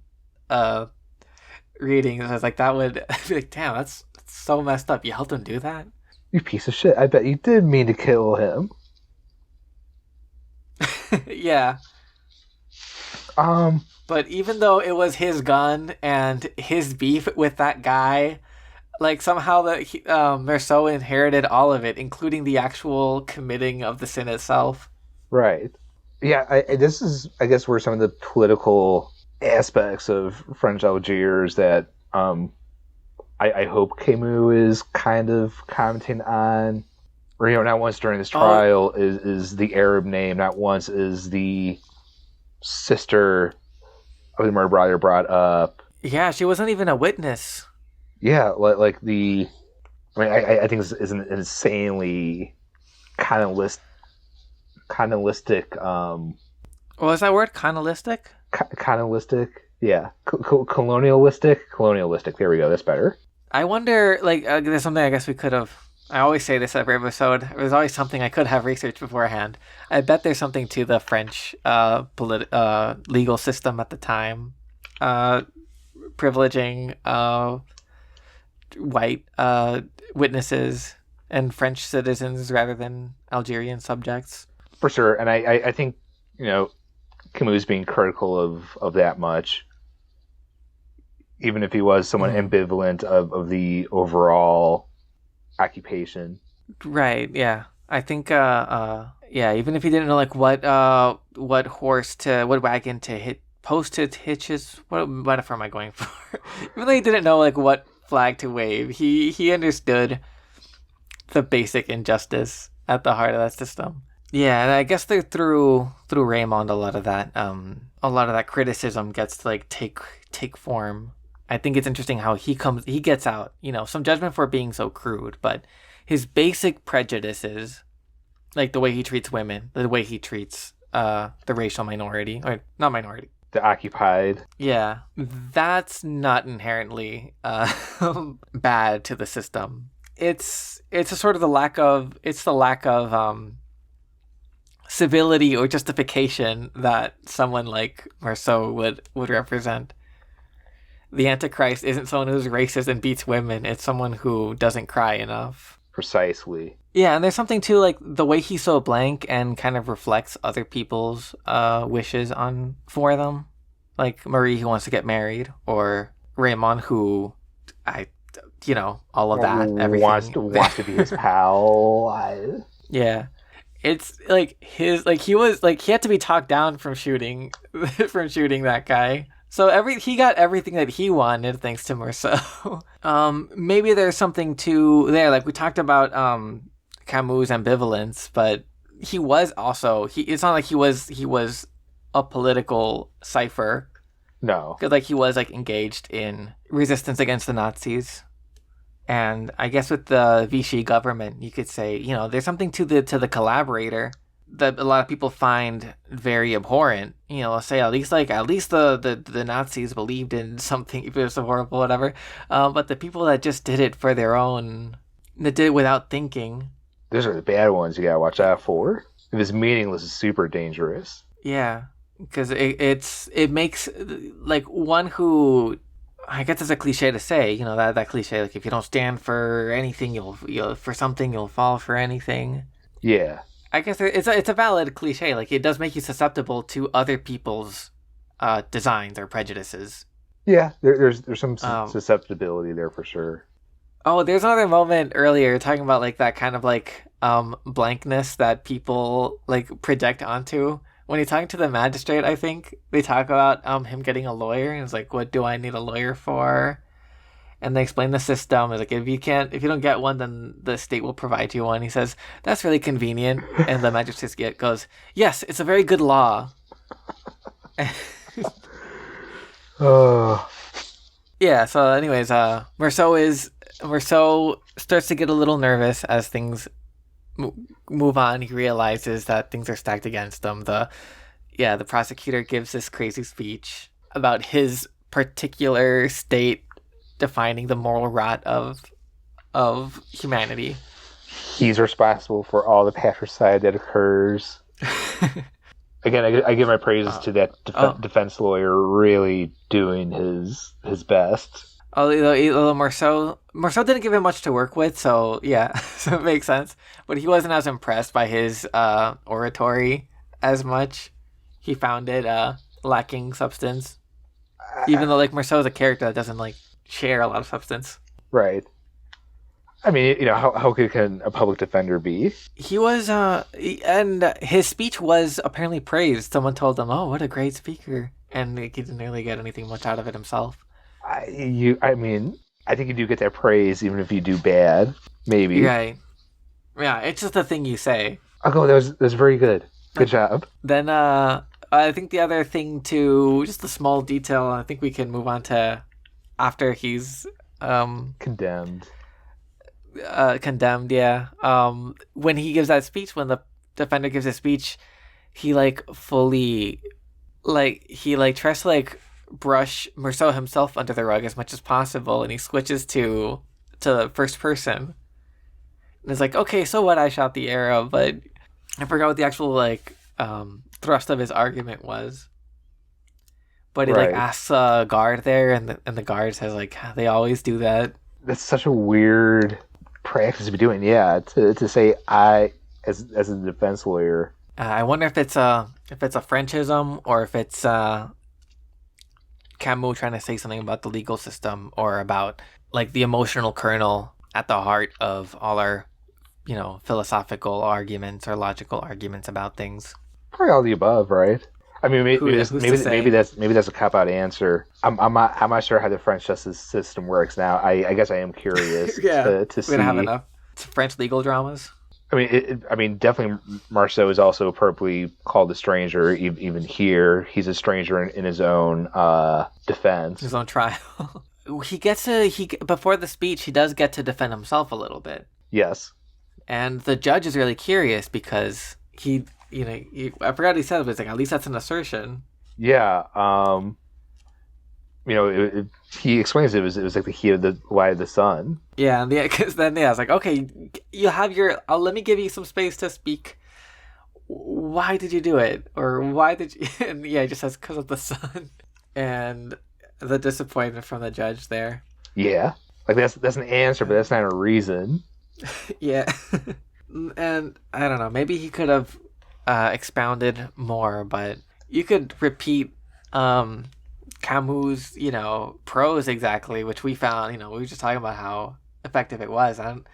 readings. I was like, that would be like, damn, that's so messed up. You helped him do that? You piece of shit. I bet you did mean to kill him. Yeah. But even though it was his gun and his beef with that guy, like somehow Merceau inherited all of it, including the actual committing of the sin itself. Right. Yeah, this is, I guess, where some of the political aspects of French Algiers that I hope Camus is kind of commenting on. Or, not once during this trial is the Arab name, not once is the sister of the murder brother brought up. Yeah, she wasn't even a witness. Yeah, like the I mean, I think is an insanely kind of kinalistic, What was that word? Kinalistic? kinalistic, yeah, colonialistic. There we go. That's better. I wonder, like, there's something I guess we could have. I always say this every episode. There's always something I could have researched beforehand. I bet there's something to the French legal system at the time, privileging white witnesses and French citizens rather than Algerian subjects. For sure, and I think Camus being critical of that much, even if he was somewhat ambivalent of the overall occupation. Right, yeah. I think yeah, even if he didn't know like what wagon to post to hitch his, what metaphor am I going for? Even though he didn't know like what flag to wave, he understood the basic injustice at the heart of that system. Yeah, and I guess through Raymond a lot of that criticism gets to like take form. I think it's interesting how he gets out, some judgment for being so crude, but his basic prejudices, like the way he treats women, the way he treats the racial minority, or not minority, the occupied. Yeah, that's not inherently bad to the system. It's a sort of the lack of civility or justification that someone like Marceau would represent. The Antichrist isn't someone who's racist and beats women. It's someone who doesn't cry enough. Precisely. Yeah, and there's something too, like the way he's so blank and kind of reflects other people's wishes for them, like Marie who wants to get married, or Raymond who, all of that, everything wants to be his pal. Yeah. It's like he had to be talked down from shooting that guy. So he got everything that he wanted thanks to Marceau. Maybe there's something to there. Like we talked about Camus' ambivalence, but he was also it's not like he was a political cipher. No. Because like he was like engaged in resistance against the Nazis. And I guess with the Vichy government, you could say, there's something to the collaborator that a lot of people find very abhorrent. Let's say at least the Nazis believed in something, if it was horrible, whatever. But the people that just did it for their own, that did it without thinking. Those are the bad ones you gotta watch out for. If it's meaningless, it's super dangerous. Yeah, because it makes like one who. I guess it's a cliche to say, that cliche, like if you don't stand for anything, you'll for something, you'll fall for anything. Yeah. I guess it's a valid cliche. Like it does make you susceptible to other people's designs or prejudices. Yeah, there's some susceptibility there for sure. Oh, there's another moment earlier talking about like that kind of like blankness that people like project onto. When you're talking to the magistrate, I think they talk about him getting a lawyer, and it's like, what do I need a lawyer for? And they explain the system. It's like, if you don't get one, then the state will provide you one. He says, that's really convenient. And the magistrate goes, yes, it's a very good law. Yeah, so anyways, Marceau starts to get a little nervous as things move on. He realizes that things are stacked against him. The prosecutor gives this crazy speech about his particular state defining the moral rot of humanity. He's responsible for all the patricide that occurs. Again, I give my praises to that defense lawyer really doing his best. Although Marceau didn't give him much to work with, so yeah, so it makes sense. But he wasn't as impressed by his oratory as much. He found it lacking substance, even though like Marceau is a character that doesn't like share a lot of substance. Right. I mean, how good can a public defender be? He was, and his speech was apparently praised. Someone told him, "Oh, what a great speaker," and he didn't really get anything much out of it himself. I think you do get that praise even if you do bad. Maybe. Right. Yeah, it's just a thing you say. Oh, that was very good. Good job. Then, I think the other thing too, just a small detail. I think we can move on to after he's condemned. Condemned, yeah. When he gives that speech, when the defender gives a speech, he like fully, like he like tries to like brush Merceau himself under the rug as much as possible, and he switches to the first person. And it's like, okay, so what? I shot the arrow, but I forgot what the actual like thrust of his argument was. But he like Right. asks a guard there, and the guard says like they always do that. That's such a weird practice to be doing. Yeah, to say I as a defense lawyer. I wonder if it's a Frenchism or if it's Camus trying to say something about the legal system or about like the emotional kernel at the heart of all our philosophical arguments or logical arguments about things. Probably all the above, right? I mean, Who's to say? maybe that's a cop out answer. I'm not sure how the French justice system works now. I guess I am curious Yeah, to we don't have see. enough French legal dramas. I mean, definitely Marceau is also appropriately called a stranger. Even here, he's a stranger in his own defense. His own trial. He before the speech he does get to defend himself a little bit, Yes. and the judge is really curious because I forgot what he said, but it's like at least that's an assertion. Yeah. He explains it was like the heat of the light of the sun. Yeah, and because then it's like okay, you have your. Let me give you some space to speak. Why did you do it, or why did you? And yeah, he just says because of the sun, and the disappointment from the judge there. Yeah. Like that's an answer, but that's not a reason. Yeah, and I don't know. Maybe he could have expounded more, but you could repeat Camus, prose exactly, which we found. We were just talking about how effective it was. And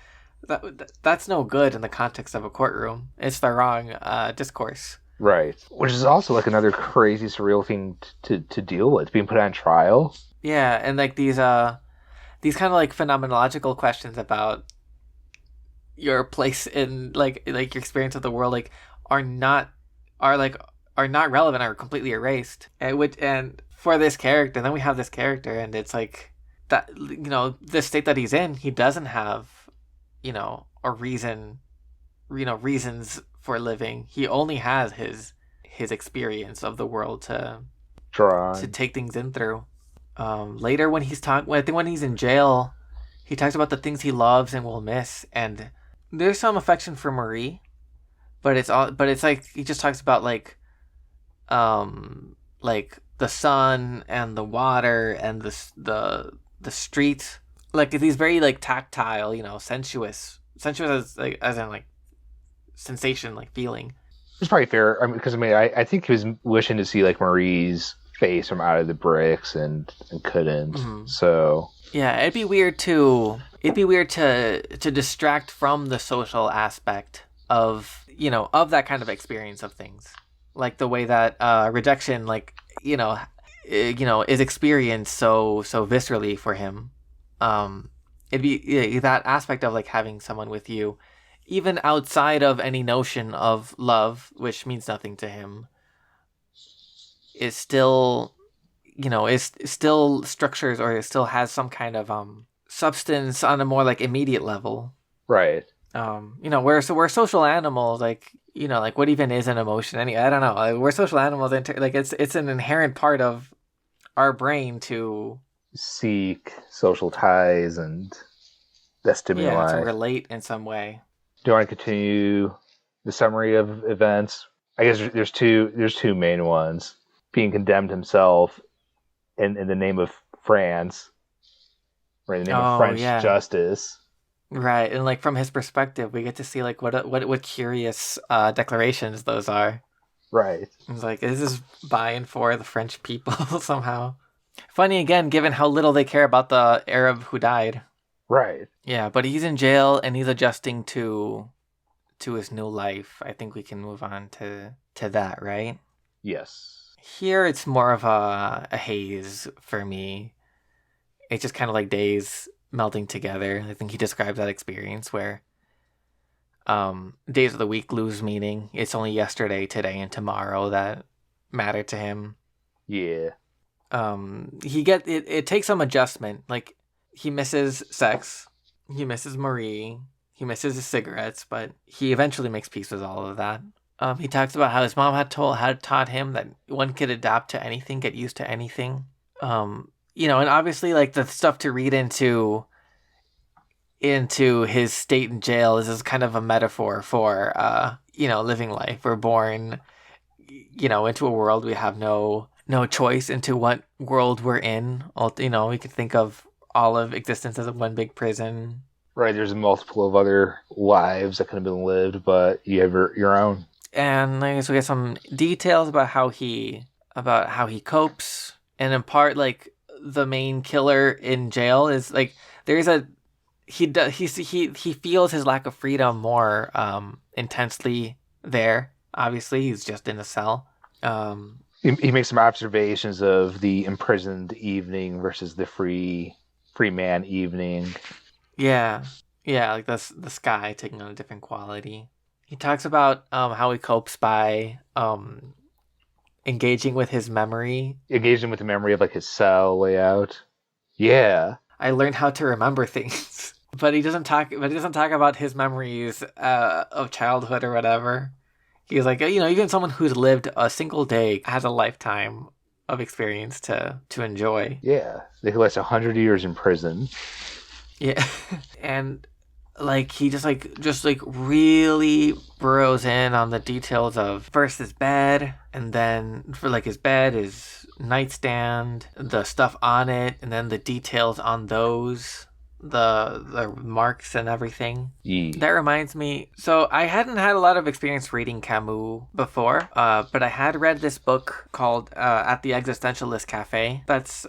that's no good in the context of a courtroom. It's the wrong discourse. Right. Which is also like another crazy surreal thing to deal with, being put on trial. Yeah, and like these kind of like phenomenological questions about your place in like your experience of the world like are not relevant or completely erased. And for this character, and then we have this character, and it's like that the state that he's in, he doesn't have a reason, reasons for living. He only has his experience of the world to take things in through. Later when I think when he's in jail, he talks about the things he loves and will miss, and there's some affection for Marie, but it's like he just talks about like the sun and the water and the street, like these very like tactile, sensuous as in like sensation, like feeling. It's probably fair. I mean, because I think he was wishing to see like Marie's face from out of the bricks and couldn't. Mm-hmm. So yeah, it'd be weird to distract from the social aspect of that kind of experience of things, like the way that rejection is experienced so viscerally for him. It'd be that aspect of like having someone with you, even outside of any notion of love, which means nothing to him, is still structures, or it still has some kind of substance on a more like immediate level. Right. We're social animals, like like what even is an emotion? I don't know. Like, we're social animals, like it's an inherent part of our brain to seek social ties and that stimuli. Yeah, to relate in some way. Do you want to continue the summary of events? I guess there's two main ones. Being condemned himself in the name of France, or in the name of French justice. Right, and like from his perspective, we get to see like what curious declarations those are. Right. It's like, this is buying for the French people somehow. Funny again, given how little they care about the Arab who died. Right. Yeah, but he's in jail and he's adjusting to his new life. I think we can move on to that, right? Yes. Here it's more of a haze for me. It's just kind of like days melting together. I think he describes that experience where days of the week lose meaning. It's only yesterday, today, and tomorrow that matter to him. Yeah. It takes some adjustment. Like, he misses sex. He misses Marie. He misses his cigarettes, but he eventually makes peace with all of that. He talks about how his mom had taught him that one could adapt to anything, get used to anything. And obviously, like, the stuff to read into his state in jail is kind of a metaphor for living life. We're born, into a world we have no choice into what world we're in. We could think of all of existence as one big prison. Right, there's a multiple of other lives that could have been lived, but you have your own. And I guess we get some details about how he copes, and in part, like, the main killer in jail is like he feels his lack of freedom more intensely there. Obviously, he's just in a cell. He makes some observations of the imprisoned evening versus the free man evening. Yeah, like the sky taking on a different quality. He talks about how he copes by engaging with his memory. Engaging with the memory of, like, his cell layout. Yeah. I learned how to remember things. But he doesn't talk about his memories of childhood or whatever. He's like, even someone who's lived a single day has a lifetime of experience to enjoy. Yeah. They could last 100 years in prison. Yeah. And like he just really burrows in on the details of first his bed, and then for like his bed, his nightstand, the stuff on it, and then the details on those, the marks and everything. Yeah. That reminds me, so I hadn't had a lot of experience reading Camus before, but I had read this book called At the Existentialist Cafe. That's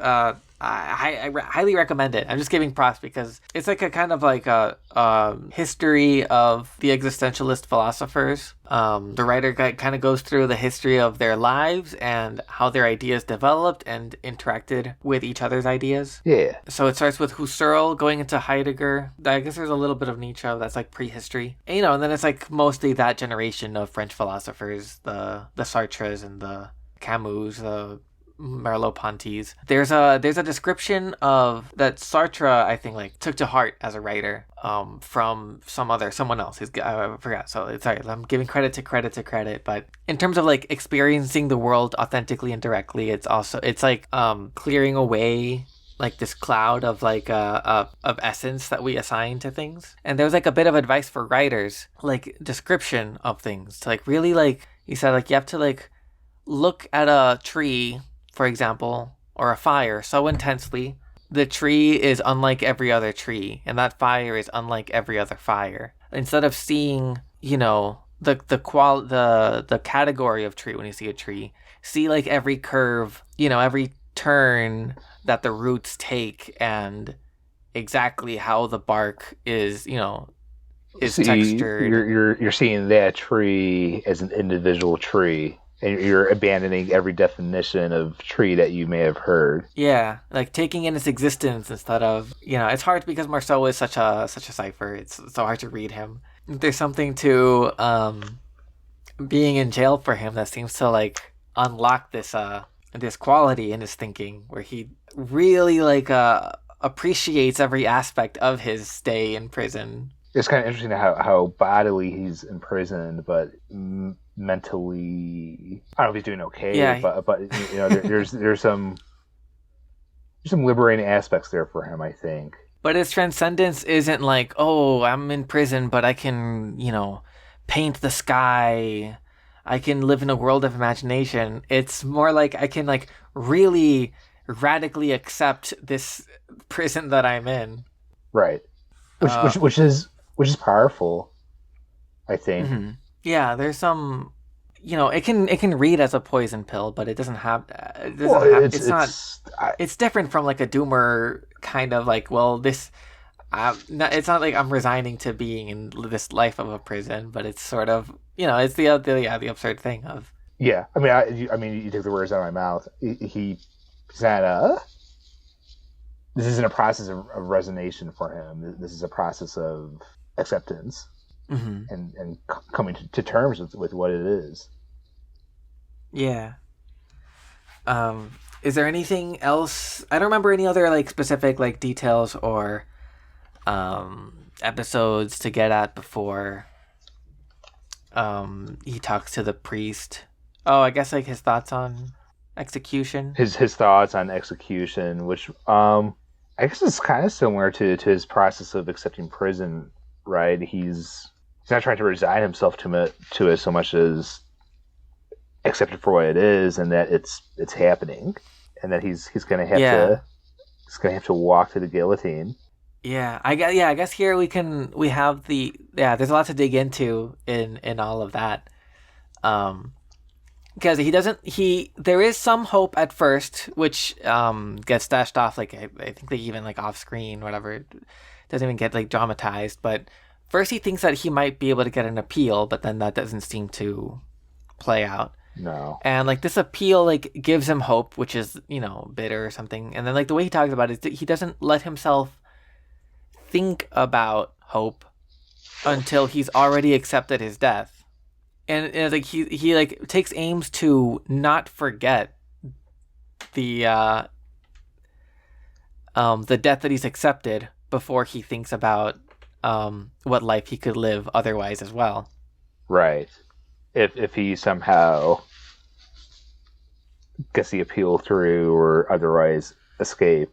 I highly recommend it. I'm just giving props because it's like a kind of like a history of the existentialist philosophers. The writer kind of goes through the history of their lives and how their ideas developed and interacted with each other's ideas. Yeah. So it starts with Husserl going into Heidegger. I guess there's a little bit of Nietzsche. That's like prehistory. And then it's like mostly that generation of French philosophers, the Sartres and the Camus, the Merleau-Ponty's. There's a description of that Sartre, I think, like, took to heart as a writer from someone else. I forgot. So sorry, I'm giving credit to credit. But in terms of like experiencing the world authentically and directly, it's like clearing away like this cloud of like of essence that we assign to things. And there was like a bit of advice for writers, like description of things, to like really, like, he said, like, you have to like look at a tree, for example, or a fire so intensely, the tree is unlike every other tree, and that fire is unlike every other fire. Instead of seeing, the category of tree when you see a tree, see like every curve, every turn that the roots take, and exactly how the bark is, is textured. You're seeing that tree as an individual tree. And you're abandoning every definition of tree that you may have heard. Yeah, like taking in its existence instead of, it's hard because Marceau is such a cipher. It's so hard to read him. There's something to being in jail for him that seems to like unlock this quality in his thinking, where he really like appreciates every aspect of his stay in prison. It's kind of interesting how bodily he's imprisoned, but mentally, I don't know if he's doing okay. Yeah. But there's some liberating aspects there for him, I think. But his transcendence isn't like, oh, I'm in prison, but I can, paint the sky. I can live in a world of imagination. It's more like I can like really radically accept this prison that I'm in. Right. Which is powerful, I think. Mm-hmm. Yeah, there's some, it can read as a poison pill, but it doesn't have. It's different from like a doomer kind of like. Well, this, it's not like I'm resigning to being in this life of a prison, but it's sort of, it's the absurd thing of. Yeah, I mean, you took the words out of my mouth. He's not This isn't a process of resignation for him. This is a process of acceptance. Mm-hmm. and coming to terms with what it is. Yeah. Is there anything else? I don't remember any other like specific like details or episodes to get at before he talks to the priest. Oh, I guess like his thoughts on execution. His thoughts on execution, which I guess is kind of similar to his process of accepting prison, right? He's not trying to resign himself to it so much as accept it for what it is, and that it's happening, and that he's gonna have to walk to the guillotine. Yeah, I guess here we have there's a lot to dig into in all of that. Because there is some hope at first, which gets dashed off, like I think they even like off screen, whatever. It doesn't even get like dramatized, but first he thinks that he might be able to get an appeal, but then that doesn't seem to play out. No. And like this appeal like gives him hope, which is, bitter or something. And then like the way he talks about it is he doesn't let himself think about hope until he's already accepted his death. And it's like he like takes aims to not forget the death that he's accepted before he thinks about what life he could live otherwise as well. Right. If he somehow gets the appeal through or otherwise escape.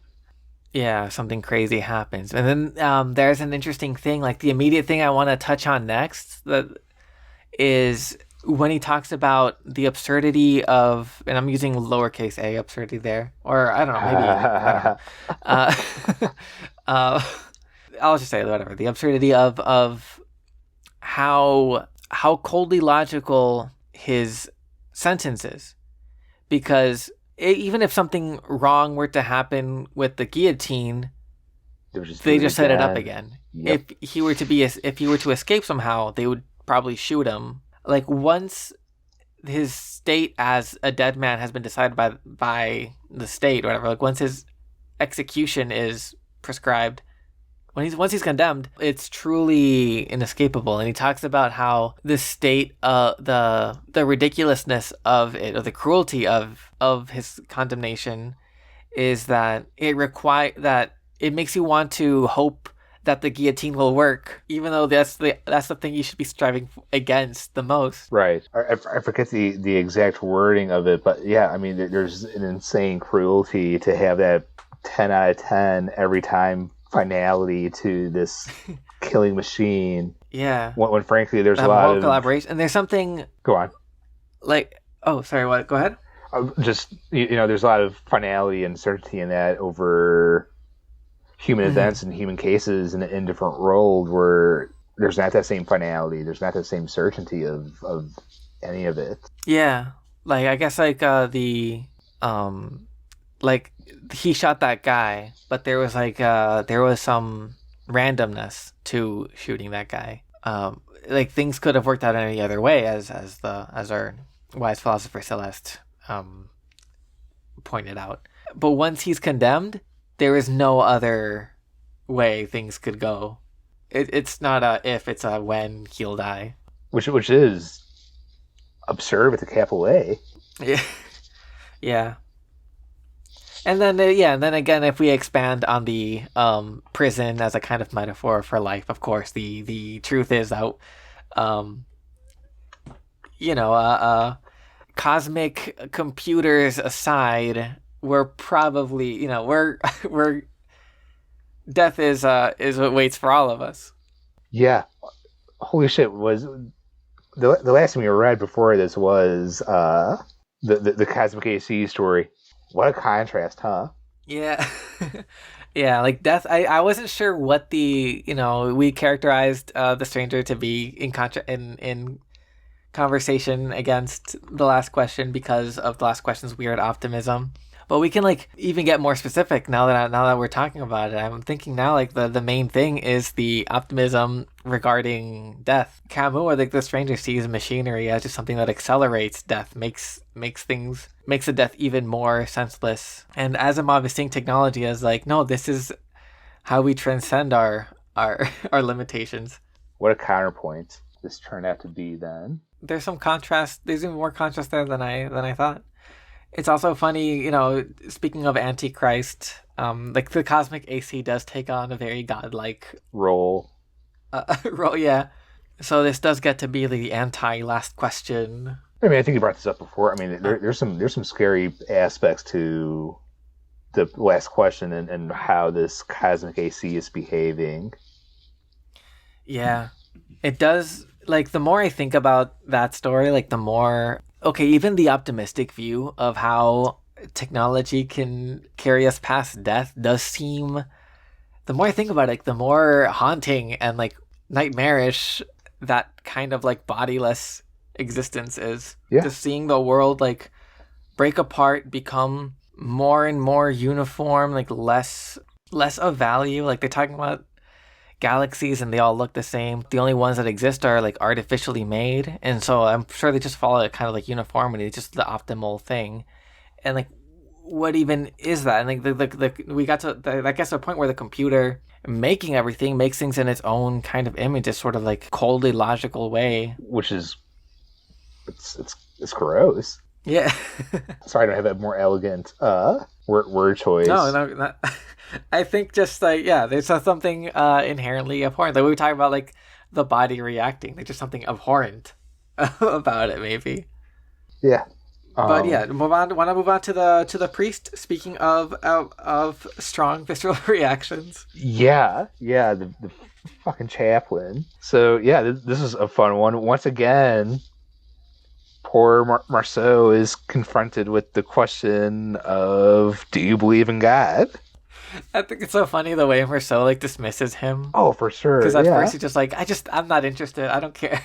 Yeah, something crazy happens. And then there's an interesting thing, like the immediate thing I want to touch on next that is when he talks about the absurdity of, and I'm using lowercase a absurdity there, or I don't know, maybe, I don't know. I'll just say whatever, the absurdity of how coldly logical his sentence is. Because even if something wrong were to happen with the guillotine, they just set it up again. Yep. If he were to escape somehow, they would probably shoot him. Like once his state as a dead man has been decided by the state or whatever, like once his execution is prescribed, once he's condemned, it's truly inescapable. And he talks about how the state, the ridiculousness of it, or the cruelty of his condemnation, is that it makes you want to hope that the guillotine will work, even though that's the thing you should be striving against the most. Right. I forget the exact wording of it, but yeah, I mean, there's an insane cruelty to have that 10 out of 10 every time finality to this killing machine. Yeah. When frankly, there's a lot of collaboration, and there's something. Go on. Like, oh, sorry. What? Go ahead. Just there's a lot of finality and certainty in that over human events and human cases in different worlds where there's not that same finality, there's not that same certainty of any of it. Yeah, like I guess like like he shot that guy, but there was some randomness to shooting that guy. Like things could have worked out any other way, as our wise philosopher Celeste pointed out. But once he's condemned, there is no other way things could go. It's not a if, it's a when he'll die. Which is absurd with a capital A. Yeah. Yeah. And then again, if we expand on the prison as a kind of metaphor for life, of course, the truth is that, cosmic computers aside, we're probably, we're death is what waits for all of us. Yeah. Holy shit! Was the last thing we read before this was the Cosmic AC story. What a contrast, huh? Yeah. Yeah, like death. I wasn't sure what we characterized the stranger to be in conversation against the last question because of the last question's weird optimism. But we can like even get more specific now that we're talking about it. I'm thinking now like the main thing is the optimism regarding death. Camus, or like the stranger, sees machinery as just something that accelerates death, makes the death even more senseless. And Asimov is seeing technology as like, no, this is how we transcend our limitations. What a counterpoint this turned out to be then. There's some contrast. There's even more contrast there than I thought. It's also funny, speaking of Antichrist, Like the cosmic AC does take on a very godlike Role. role. Yeah. So this does get to be the anti-last question. I mean, I think you brought this up before. I mean, there's some scary aspects to the last question and how this cosmic AC is behaving. Yeah, it does. Like the more I think about that story, like the more okay, even the optimistic view of how technology can carry us past death does seem. The more I think about it, like, the more haunting and like nightmarish that kind of like bodiless existence is. Yeah. Just seeing the world like break apart, become more and more uniform, like less of value. Like they're talking about galaxies and they all look the same. The only ones that exist are like artificially made, and so I'm sure they just follow kind of like uniformity, just the optimal thing. And like, what even is that? And like the we got to I guess a point where the computer making everything makes things in its own kind of image, just sort of like coldly logical way, which is it's gross. Yeah. Sorry, I don't have a more elegant word choice. No, not. I think just like, yeah, there's something inherently abhorrent. Like we were talking about, like the body reacting. There's just something abhorrent about it, maybe. Yeah. But yeah, want to move on to the priest. Speaking of strong visceral reactions. Yeah, the fucking chaplain. So yeah, this is a fun one. Once again, poor Marceau is confronted with the question of, do you believe in God? I think it's so funny the way Marceau like dismisses him. Oh, for sure. Because at first he's just like, I'm not interested. I don't care.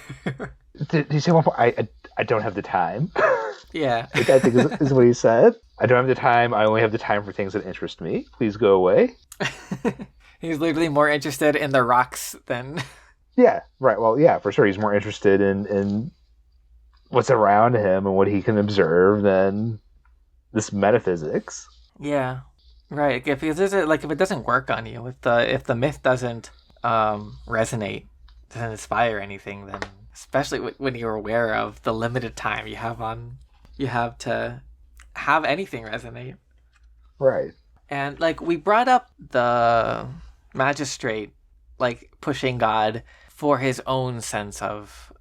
Did he say one point? I don't have the time. Yeah. Which I think is what he said. I don't have the time. I only have the time for things that interest me. Please go away. He's literally more interested in the rocks than. Yeah. Right. Well, yeah, for sure. He's more interested in what's around him and what he can observe than this metaphysics. Yeah. Right. If it doesn't work on you, if the myth doesn't resonate, doesn't inspire anything, then especially when you're aware of the limited time you have to have anything resonate. Right. And like we brought up the magistrate, like pushing God for his own sense of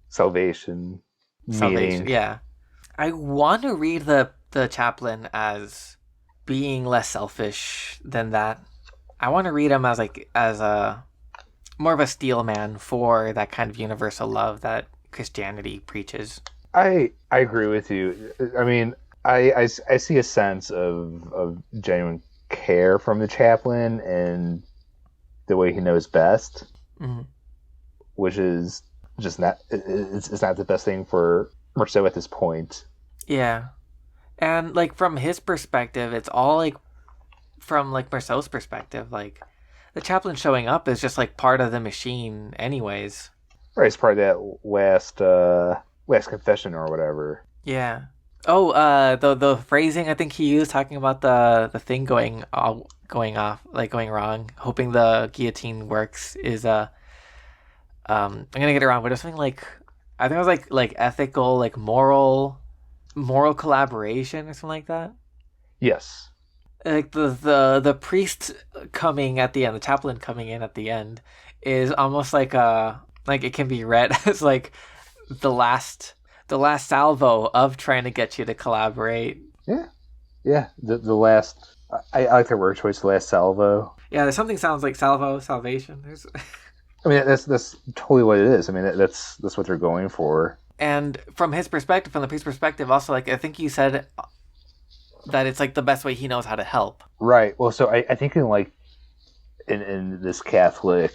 salvation. Meaning. Yeah. I want to read the chaplain as being less selfish than that. I want to read him as a more of a steel man for that kind of universal love that Christianity preaches. I agree with you. I mean, I see a sense of genuine care from the chaplain and the way he knows best, which is just not. It's not the best thing for Marceau at this point. Yeah. And like from his perspective, it's all like from like Marceau's perspective, like the chaplain showing up is just like part of the machine anyways. Right, it's part of that last confession or whatever. Yeah. Oh, the phrasing I think he used talking about the thing going off, like going wrong, hoping the guillotine works is I'm gonna get it wrong, but it's something like, I think it was like ethical, like moral collaboration or something like that. Yes. Like the priest coming at the end, the chaplain coming in at the end, is almost like it can be read as like the last salvo of trying to get you to collaborate. Yeah. The last. I like the word choice. The last salvo. Yeah, there's something sounds like salvo, salvation. There's. I mean, that's totally what it is. I mean, that's what they're going for. And from his perspective, from the priest's perspective, also, like, I think you said that it's like the best way he knows how to help. Right. Well, so I think in this Catholic,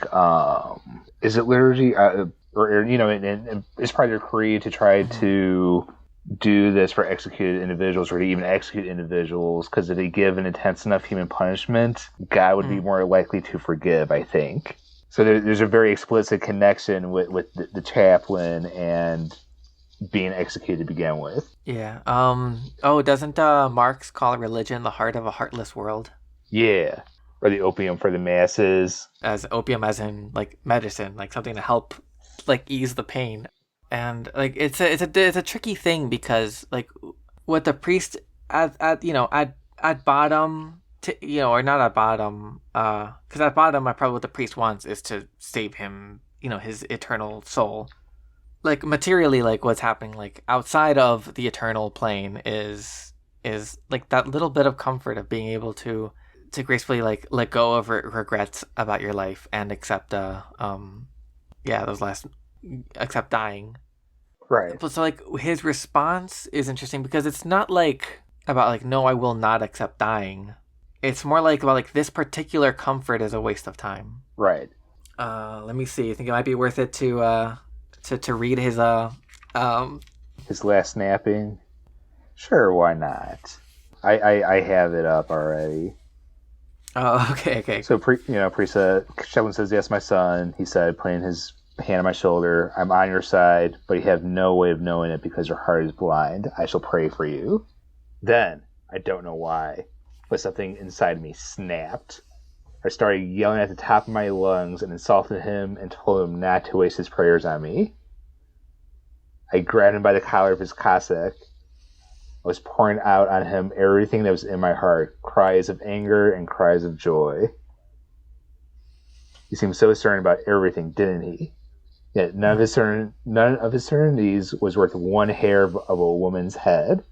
is it liturgy, or and it's part of their creed to try to do this for executed individuals, or to even execute individuals, because if they give an intense enough human punishment, God would be more likely to forgive, I think. So there's a very explicit connection with the chaplain and being executed to begin with. Yeah. Oh, doesn't Marx call religion the heart of a heartless world? Yeah. Or the opium for the masses. As opium, as in like medicine, like something to help, like ease the pain. And like it's a tricky thing, because like what the priest at bottom or not at bottom, because at bottom, probably what the priest wants is to save him, his eternal soul. Like materially, like what's happening, like outside of the eternal plane is like that little bit of comfort of being able to gracefully like let go of regrets about your life and accept those last accept dying. Right. But so like his response is interesting because it's not like about like no, I will not accept dying. It's more like about like this particular comfort is a waste of time. Right. Let me see. I think it might be worth it to read um His last snapping. Sure, why not? I have it up already. Oh, okay. So, Priest said, Shevlin says, yes, my son. He said, putting his hand on my shoulder, I'm on your side, but you have no way of knowing it because your heart is blind. I shall pray for you. Then, I don't know why, but something inside me snapped. I started yelling at the top of my lungs and insulted him and told him not to waste his prayers on me. I grabbed him by the collar of his cassock. I was pouring out on him everything that was in my heart, cries of anger and cries of joy. He seemed so certain about everything, didn't he? Yet none of his certainties was worth one hair of a woman's head.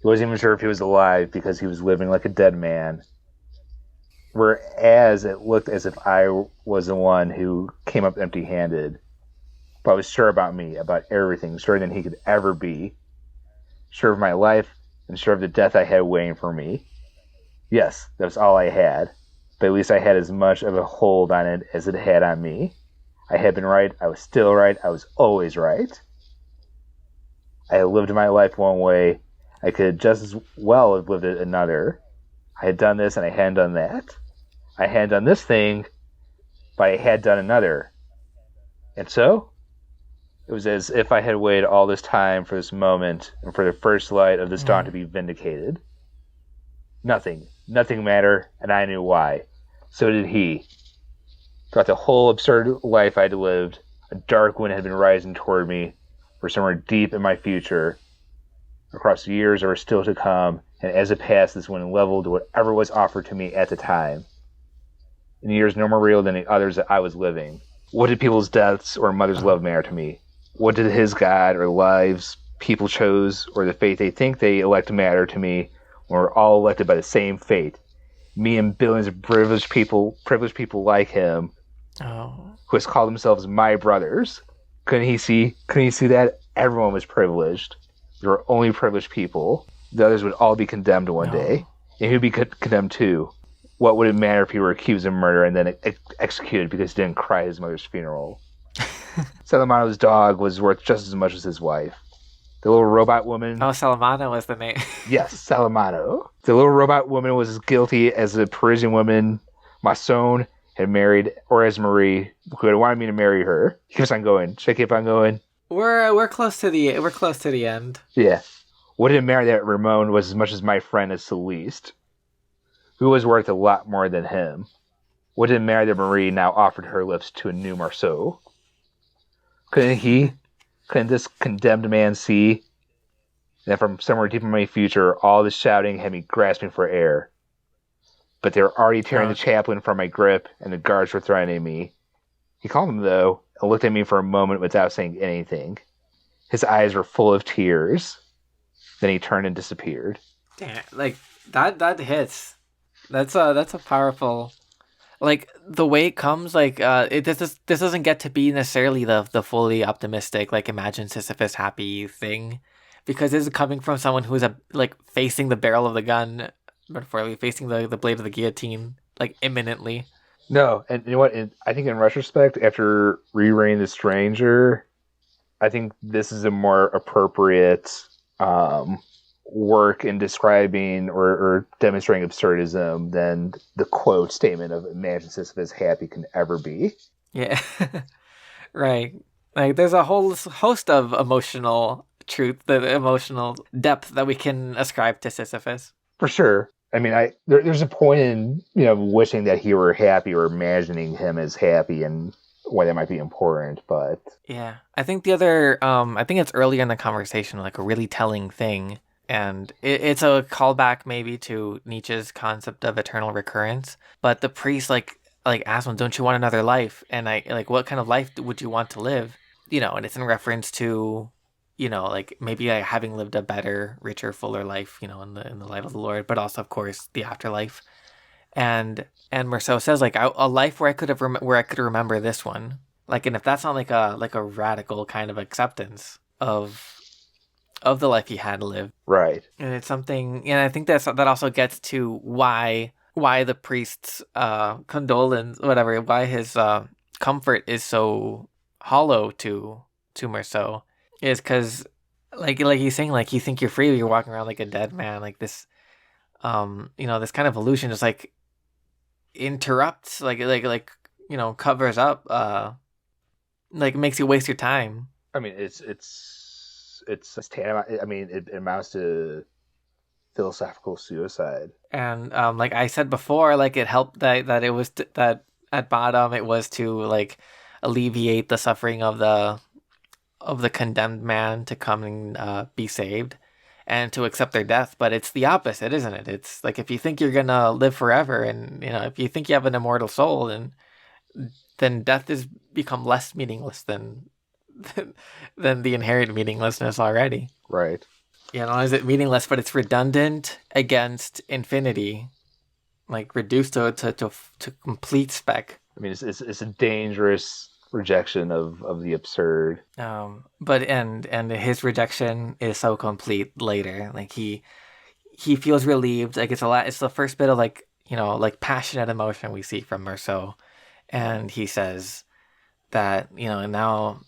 He wasn't even sure if he was alive because he was living like a dead man. Whereas it looked as if I was the one who came up empty-handed. But I was sure about me, about everything, sure than he could ever be. Sure of my life, and sure of the death I had waiting for me. Yes, that was all I had. But at least I had as much of a hold on it as it had on me. I had been right, I was still right, I was always right. I had lived my life one way, I could just as well have lived it another. I had done this and I hadn't done that. I hadn't done this thing, but I had done another. And so, it was as if I had waited all this time for this moment and for the first light of this dawn to be vindicated. Nothing mattered, and I knew why. So did he. Throughout the whole absurd life I'd lived, a dark wind had been rising toward me, for somewhere deep in my future, across the years that were still to come, and as it passed, this wind leveled whatever was offered to me at the time. In years no more real than the others that I was living. What did people's deaths or mother's love matter to me? What did his God or lives people chose or the fate they think they elect matter to me when we're all elected by the same fate? Me and billions of privileged people like him, who has called themselves my brothers. Couldn't he see that? Everyone was privileged. There were only privileged people. The others would all be condemned one day. And he'd be condemned too. What would it matter if he were accused of murder and then executed because he didn't cry at his mother's funeral? Salamano's dog was worth just as much as his wife. The little robot woman... Oh, Salamano was the name. Yes, Salamano. The little robot woman was as guilty as the Parisian woman Masson had married, or as Marie, who had wanted me to marry her. He keeps on going. Should I keep on going? We're close to the end. Yeah. What did it matter that Ramon was as much as my friend as Celeste, who was worth a lot more than him? What did it matter that Marie now offered her lips to a new Marceau? Couldn't this condemned man see that from somewhere deep in my future, all this shouting had me grasping for air? But they were already tearing the chaplain from my grip, and the guards were threatening me. He called them, though, and looked at me for a moment without saying anything. His eyes were full of tears. Then he turned and disappeared. Damn, like that hits. That's a powerful. Like the way it comes, like this doesn't get to be necessarily the fully optimistic, like imagine Sisyphus happy thing, because this is coming from someone who is like facing the barrel of the gun, metaphorically facing the blade of the guillotine, like imminently. No, and you know what? I think in retrospect, after rereading The Stranger, I think this is a more appropriate work in describing or demonstrating absurdism than the quote statement of imagine Sisyphus happy can ever be. Yeah. Right. Like there's a whole host of emotional truth, the emotional depth that we can ascribe to Sisyphus. For sure. I mean, there's a point in, wishing that he were happy or imagining him as happy and why that might be important, but... Yeah. I think the other, I think it's earlier in the conversation, like a really telling thing And it's a callback maybe to Nietzsche's concept of eternal recurrence. But the priest asks him, "Don't you want another life?" And I like, "What kind of life would you want to live?" And it's in reference to, like maybe having lived a better, richer, fuller life, in the light of the Lord, but also of course the afterlife. And Merceau says like, a life where I could remember this one. Like, and if that's not like a radical kind of acceptance of the life he had lived. Right. And it's something, and I think that also gets to why the priest's condolence, whatever, why his comfort is so hollow to Merceau, is because like he's saying, like, you think you're free, but you're walking around like a dead man. Like this, this kind of illusion just like interrupts, covers up, like makes you waste your time. I mean, it's tantamount. I mean, it amounts to philosophical suicide. And like I said before, like it helped that it was that at bottom it was to like alleviate the suffering of the condemned man to come and be saved and to accept their death. But it's the opposite, isn't it? It's like, if you think you're gonna live forever, and if you think you have an immortal soul, then death has become less meaningless than the inherent meaninglessness already. Right. Not only is it meaningless, but it's redundant against infinity, like reduced to complete spec. I mean, it's a dangerous rejection of the absurd. But his rejection is so complete later. Like he feels relieved. Like it's the first bit of like passionate emotion we see from Merceau, and he says that now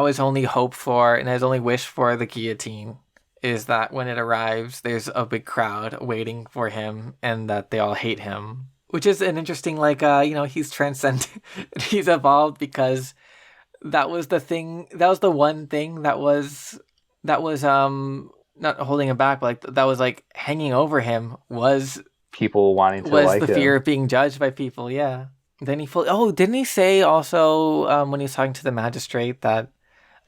his only hope for and his only wish for the guillotine is that when it arrives, there's a big crowd waiting for him, and that they all hate him. Which is an interesting, he's transcended, he's evolved, because that was the one thing that was not holding him back, but like that was like hanging over him, was people wanting to like him. Was the fear of being judged by people, yeah. Then didn't he say also, when he was talking to the magistrate, that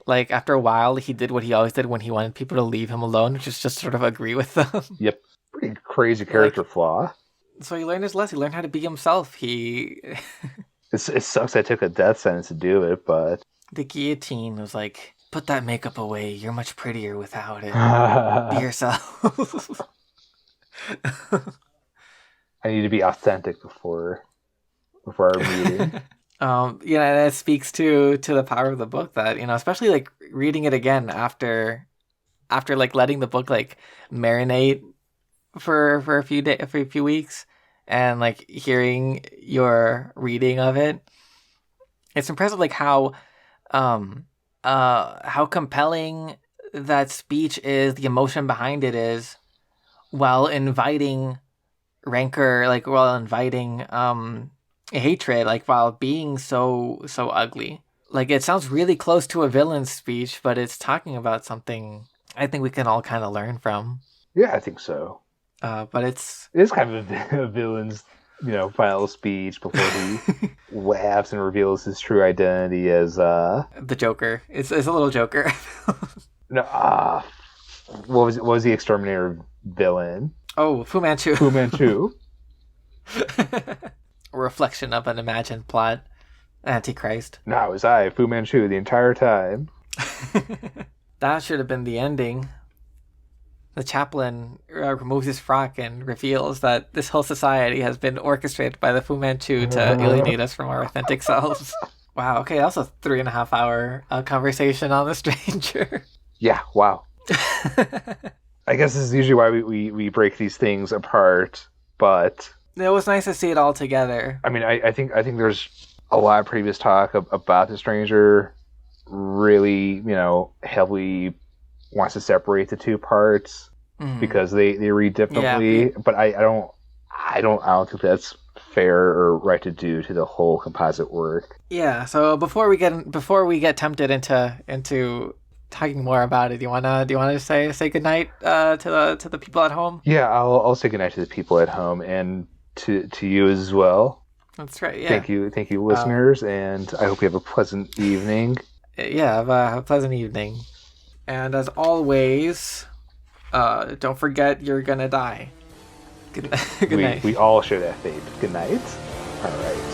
like after a while he did what he always did when he wanted people to leave him alone, which is just sort of agree with them. Yep. Pretty crazy character flaw. So he learned his lesson. He learned how to be himself. It sucks I took a death sentence to do it, but the guillotine was like, put that makeup away. You're much prettier without it. Be yourself. I need to be authentic before our meeting. That speaks to the power of the book, that, especially like reading it again after like letting the book like marinate for a few weeks, and like hearing your reading of it. It's impressive like how compelling that speech is, the emotion behind it is, while inviting rancor, like while inviting hatred, like while being so ugly. Like it sounds really close to a villain's speech, but it's talking about something I think we can all kind of learn from. Yeah, I think so. But it is kind of a villain's, final speech before he laughs and reveals his true identity as the Joker. It's a little Joker. No, what was the exterminator villain? Oh, Fu Manchu. Fu Manchu. A reflection of an imagined plot. Antichrist. No, it was I, Fu Manchu, the entire time. That should have been the ending. The chaplain removes his frock and reveals that this whole society has been orchestrated by the Fu Manchu to alienate us from our authentic selves. Wow, okay, that was a 3.5 hour conversation on the Stranger. Yeah, wow. I guess this is usually why we break these things apart, but it was nice to see it all together. I mean, I think there's a lot of previous talk about the Stranger really, heavily wants to separate the two parts because they read differently. Yeah. But I don't think that's fair or right to do to the whole composite work. Yeah. So before we get tempted into talking more about it, do you wanna say goodnight to the people at home? Yeah, I'll say goodnight to the people at home, and to you as well. That's right. Yeah. Thank you, listeners, and I hope you have a pleasant evening. Yeah, have a pleasant evening. And as always, Don't forget you're gonna die. Good, good night. We all share that fate. Good night. All right.